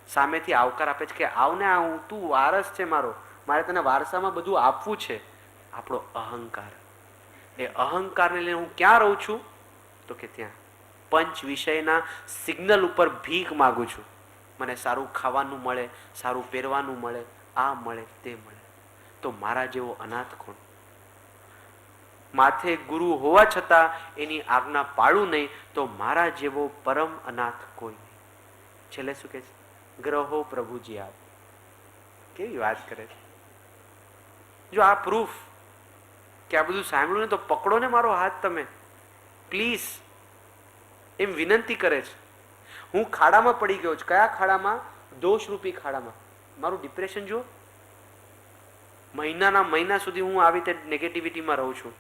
સામેથી આવકાર આપે છે કે આવને આવું, તું વારસ છે મારો, મારે તને વારસામાં બધું આપવું છે. આપણો અહંકાર, એ અહંકારને લઈને હું ક્યાં રહું છું? તો કે ત્યાં પંચ વિષયના સિગ્નલ ઉપર ભીખ માગું છું. મને સારું ખાવાનું મળે, સારું પહેરવાનું મળે, આ મળે, તે મળે. તો મારા જેવો અનાથ કોણ? માથે ગુરુ હોવા છતાં એની આજ્ઞા પાળું નહીં, તો મારા જેવો પરમ અનાથ કોઈ નહીં. છેલ્લે શું કહે છે? ગ્રહો પ્રભુજી આપ. કેવી વાત કરે છે! જો આ પ્રૂફ કે આ બધું સાંભળ્યું ને તો પકડો ને મારો હાથ તમે પ્લીઝ, એમ વિનંતી કરે છે. હું ખાડામાં પડી ગયો છું. કયા ખાડામાં? દોષરૂપી ખાડામાં. મારું ડિપ્રેશન જુઓ, મહિનાના મહિના સુધી હું આવી રીતે નેગેટિવિટીમાં રહું છું,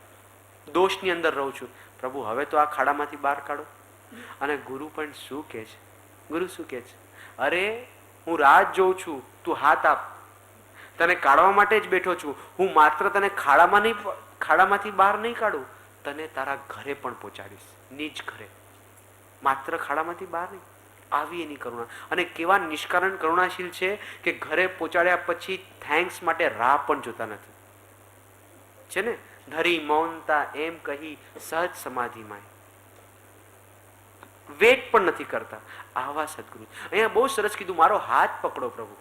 દોષની અંદર રહું છું. પ્રભુ હવે તો આ ખાડામાંથી બહાર કાઢો. અને ગુરુ પણ શું કહે છે? ગુરુ શું કહે છે? અરે હું રાહ જોઉં છું, તું હાથ આપ, તને કાઢવા માટે જ બેઠો છું. હું માત્ર તને ખાડામાંથી બહાર નહીં કાઢું, તને તારા ઘરે પણ પહોંચાડીશ, નિજ ઘરે. માત્ર ખાડામાંથી બહાર નહીં. આવી એની કરુણા. અને કેવા નિષ્કારણ કરુણાશીલ છે કે ઘરે પહોંચાડ્યા પછી થેન્ક્સ માટે રાહ પણ જોતા નથી. છે ને, ધરી મૌનતા એમ કહી સહજ સમાધિમાં વેટ પણ નથી કરતા. આવા સદગુરુ. અહીંયા બહુ સરસ કીધું, મારો હાથ પકડો પ્રભુ.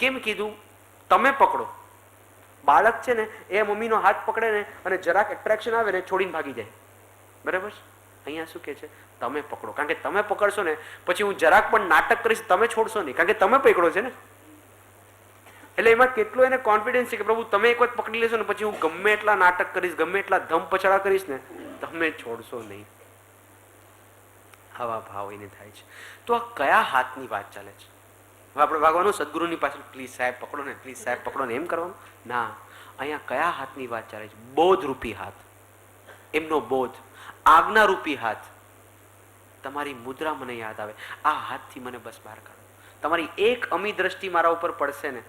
કેમ કીધું? તમે પકડો. બાળક છે ને, એ મમ્મીનો હાથ પકડે ને અને જરાક એટ્રેક્શન આવે ને છોડીને ભાગી જાય. બરાબર? અહીંયા શું કે છે? તમે પકડો. કારણ કે તમે પકડશો ને પછી હું જરાક પણ નાટક કરીશ, તમે છોડશો નહીં, કારણ કે તમે પકડો છે ને. એટલે એમાં કેટલો એને કોન્ફિડન્સ છે કે પ્રભુ તમે એક વખત પકડી લેશો ને પછી હું ગમે એટલા નાટક કરીશ, ગમે એટલા ધમ પછાડા કરીશ ને, તમે છોડશો નહીં. આવા ભાવ એને થાય છે. તો આ કયા હાથની વાત ચાલે છે? હવે આપણે ભાગવાનું સદગુરુની પાછળ, પ્લીઝ સાહેબ પકડો ને, પ્લીઝ સાહેબ પકડો ને, એમ કરવાનું ના. અહીંયા કયા હાથની વાત ચાલે છે? બોધરૂપી હાથ. એમનો બોધ, આજ્ઞારૂપી હાથ. તમારી મુદ્રા મને યાદ આવે, આ હાથથી મને બસ બહાર કાઢો. તમારી એક અમી દ્રષ્ટિ મારા ઉપર પડશે ને,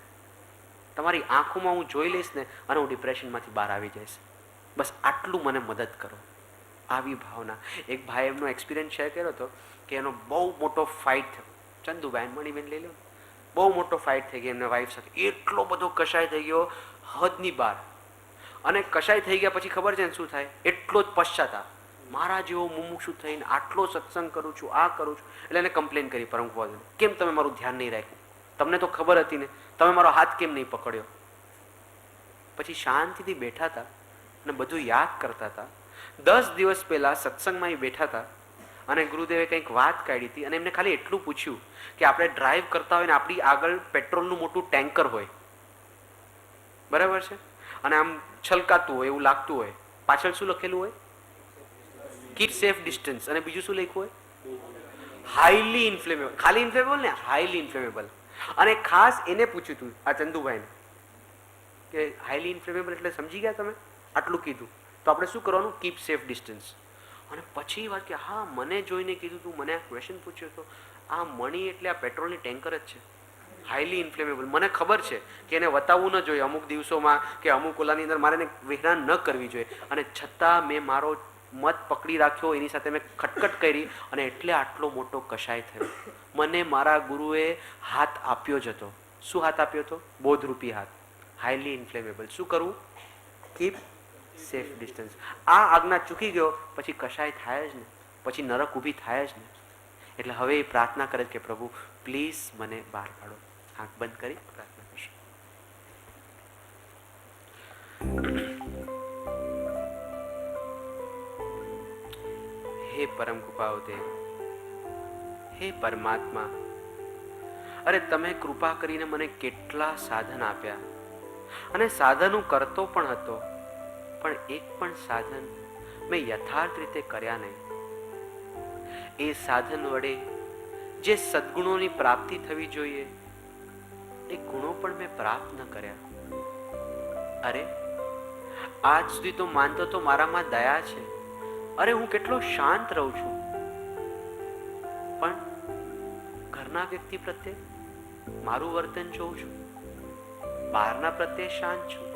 તમારી આંખોમાં હું જોઈ લઈશ ને અને હું ડિપ્રેશનમાંથી બહાર આવી જઈશ. બસ આટલું મને મદદ કરો. આવી ભાવના. એક ભાઈ એમનો એક્સપિરિયન્સ શેર કર્યો હતો કે એનો બહુ મોટો ફાઇટ થયો. ચંદુબેન મણીબેન લઈ લો, બહુ મોટો ફાઇટ થઈ ગયો એમના વાઈફ સાથે. એટલો બધો કશાય થઈ ગયો, હદની બહાર. અને કશાય થઈ ગયા પછી ખબર છે ને શું થાય? એટલો જ પશ્ચાતાપ. મારા જેવો મુમુક્ષુ થઈને આટલો સત્સંગ કરું છું, આ કરું છું. એટલે એને કમ્પ્લેન કરી પરમ ભગવાન, કેમ તમે મારું ધ્યાન નહીં રાખ્યું? તમને તો ખબર હતી ને, તમે મારો હાથ કેમ નહીં પકડ્યો? પછી શાંતિથી બેઠા હતા અને બધું યાદ કરતા હતા. 10 દિવસ પહેલા સત્સંગમાં બેઠા હતા અને ગુરુદેવે કંઈક વાત કાઢી હતી અને એમને ખાલી એટલું પૂછ્યું કે આપણે ડ્રાઈવ કરતા હોય ને આપણી આગળ પેટ્રોલનું મોટું ટેન્કર હોય, બરાબર છે, અને આમ છલકાતું હોય એવું લાગતું હોય, પાછળ શું લખેલું હોય? Keep safe distance. અને બીજું શું લખ્યું હોય? હાઈલી ઇન્ફ્લેમેબલ. ખાલી ઇન્ફ્લેમેબલ ને, હાઈલી ઇન્ફ્લેમેબલ. અને ખાસ એને પૂછ્યું હતું આ ચંદુભાઈને કે હાઈલી ઇન્ફ્લેમેબલ એટલે સમજી ગયા તમે? આટલું કીધું તો આપણે શું કરવાનું? Keep safe distance. અને પછી વાત કે હા મને જોઈને કીધું તું, મને આ ક્વેશ્ચન પૂછ્યો હતો, આ મણી એટલે આ પેટ્રોલની ટેન્કર જ છે. હાઈલી ઇન્ફ્લેમેબલ. મને ખબર છે કે એને વતાવવું ન જોઈએ અમુક દિવસોમાં કે અમુક ઓલાની અંદર મારે એને વિહરાન ન કરવી જોઈએ, અને છતાં મેં મારો મત પકડી રાખ્યો, એની સાથે મેં ખટખટ કરી અને એટલે આટલો મોટો કશાય થયો. મને મારા ગુરુએ હાથ આપ્યો જ હતો. શું હાથ આપ્યો હતો? બોધરૂપી હાથ. હાઈલી ઇન્ફ્લેમેબલ. શું કરવું? Keep safe distance. આ આજ્ઞા ચૂકી ગયો પછી કશાય થાય જ ને, પછી નરક ઊભી થાય જ ને. એટલે હવે એ પ્રાર્થના કરે કે પ્રભુ પ્લીઝ મને બહાર કાઢો. આંખ બંધ કરી પ્રાર્થના કરશો. હે પરમ કૃપાવતે, હે પરમાત્મા, અરે તમે કૃપા કરીને મને કેટલા સાધન આપ્યા, અને સાધન હું કરતો પણ હતો, પણ એક પણ સાધન મેં યથાર્થ રીતે કર્યા નહીં. એ સાધન વડે જે સદગુણોની પ્રાપ્તિ થવી જોઈએ એ ગુણો પણ મેં પ્રાપ્ત ન કર્યા. અરે આજ સુધી તો માનતો તો મારામાં દયા છે, અરે હું કેટલો શાંત રહું છું, પણ ઘરના વ્યક્તિ પ્રત્યે મારું વર્તન જોઉં છું, બહારના પ્રત્યે શાંત છું,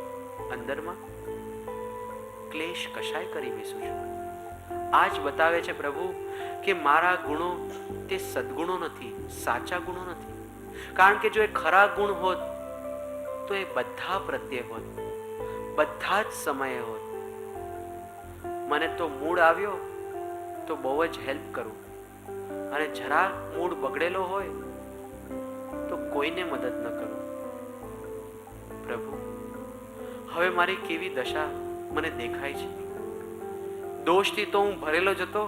અંદરમાં ક્લેશ કશાય કરી બેસું છું. આ જ બતાવે છે પ્રભુ કે મારા ગુણો તે સદગુણો નથી, સાચા ગુણો નથી. કારણ કે જો એ ખરા ગુણ હોત તો એ બધા પ્રત્યે હોત, બધા જ સમયે હોત. મને તો મૂડ આવ્યો તો બહુ જ હેલ્પ કરું, અને જરા મૂડ બગડેલો હોય તો કોઈને મદદ ન કરું. પ્રભુ હવે મારી કેવી દશા મને દેખાય છે. દોષથી તો હું ભરેલો જ હતો,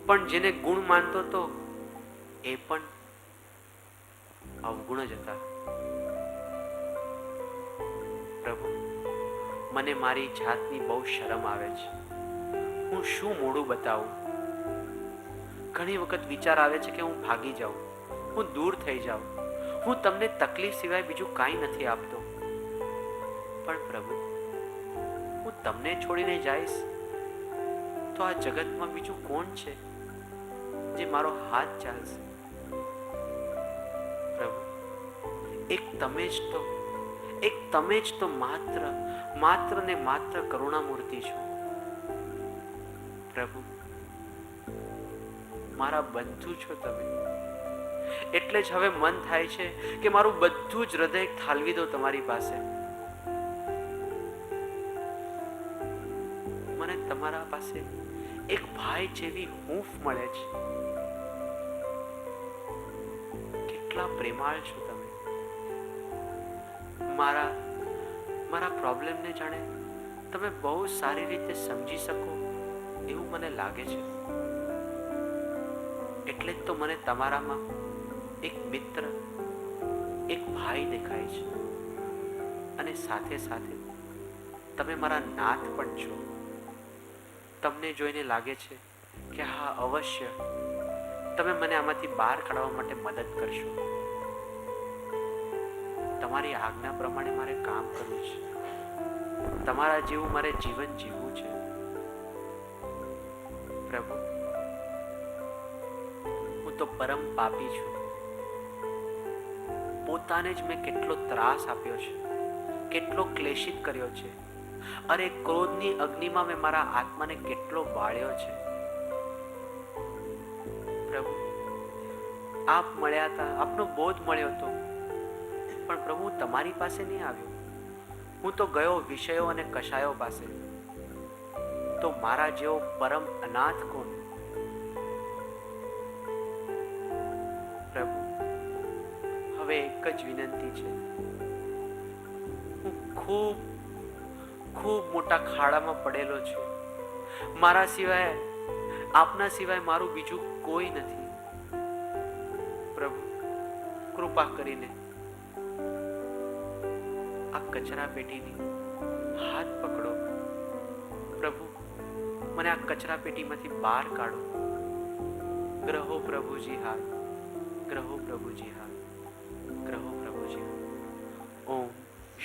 પણ જેને ગુણ માનતો હતો એ પણ અવગુણ જ હતા. પ્રભુ મને મારી જાતની બહુ શરમ આવે છે. હું શું મોડું બતાવું? ઘણી વખત વિચાર આવે છે કે હું ભાગી જાઉં, હું દૂર થઈ જાઉં, હું તમને તકલીફ સિવાય બીજું કાંઈ નથી આપતો. પણ પ્રભુ હું તમને છોડીને જઈશ તો આ જગતમાં બીજું કોણ છે જે મારો હાથ ચાલશે? પ્રભુ એક તમે જ તો માત્ર ને માત્ર કરુણામૂર્તિ છો. પ્રભુ મારા બંધુ છો તમે, એટલે જ હવે મન થાય છે કે મારું બધું જ હૃદય ઠાલવી દો તમારી પાસે. મને તમારા પાસે એક ભાઈ જેવી હૂંફ મળે છે. કેટલા પ્રેમાળ છો તમે. મારા પ્રોબ્લેમને જાણે તમે બહુ સારી રીતે સમજી શકો એવું મને લાગે છે. એટલે જ તો મને તમારામાં એક મિત્ર, એક ભાઈ દેખાય છે, અને સાથે સાથે તમે મારા નાથ પણ છો. તમને જોઈને લાગે છે કે હા અવશ્ય તમે મને આમાંથી બહાર કાઢવા માટે મદદ કરશો. તમારી આજ્ઞા પ્રમાણે મારે કામ કરવું છે, તમારા જેવું મારે જીવન જીવવું છે. પ્રભુ હું તો પરમ પાપી છું. પોતાને જ મેં કેટલો ત્રાસ આપ્યો છે, કેટલો ક્લેશિત કર્યો છે. અરે ક્રોધની અગ્નિમાં મેં મારા આત્માને કેટલો બાળ્યો છે. પ્રભુ આપ મળ્યા હતા, આપનો બોધ મળ્યો હતો, પણ પ્રભુ હું તમારી પાસે નહીં આવ્યો. હું તો ગયો વિષયો અને કશાયો પાસે. તો મારા જેવો પરમ અનાથ કોણ? પ્રભુ હવે એક જ વિનંતી છે. હું ખૂબ મોટા ખાડામાં પડેલો છું. મારા સિવાય, આપના સિવાય મારું બીજું કોઈ નથી. પ્રભુ કૃપા કરીને આ કચરા પેટીની હાથ પકડો. પ્રભુ મને આ કચરા પેટીમાંથી બહાર કાઢો. ગ્રહો પ્રભુજી હાથ, ગ્રહો પ્રભુજી હાથ, ગ્રહો પ્રભુજી હાથ. ઓમ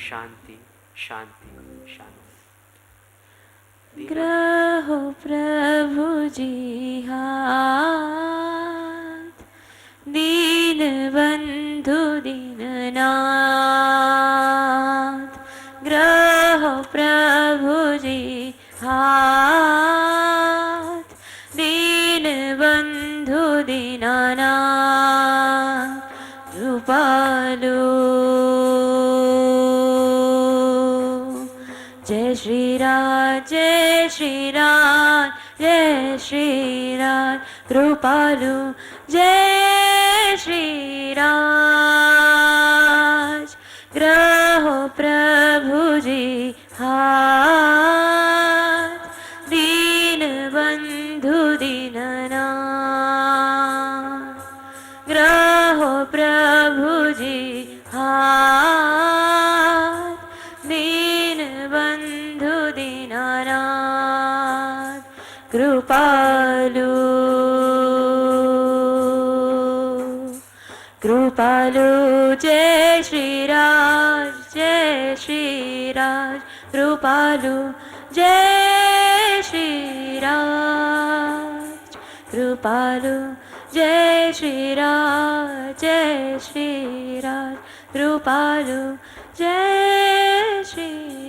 શાંતિ શાંતિ શાંતિ. ગ્રહો પ્રભુજી હાથ, દીન બંધુ દીન શ્રી રાજ જય શ્રી રાજ કૃપાલુ જય શ્રી રાજ ગ્રહો પ્રભુજી હાથ દીન બંધુ દીનનાથ ગ્રહો પ્રભુજી હાથ દીન બંધુ દીનનાથ કૃપાલુ કૃપાલુ જય શ્રી રાજ જય શ્રી રાજ કૃપાલુ જય શ્રી રાજ કૃપાલુ જય શ્રી રાજ જય શ્રી રાજ કૃપાલુ જય શ્રી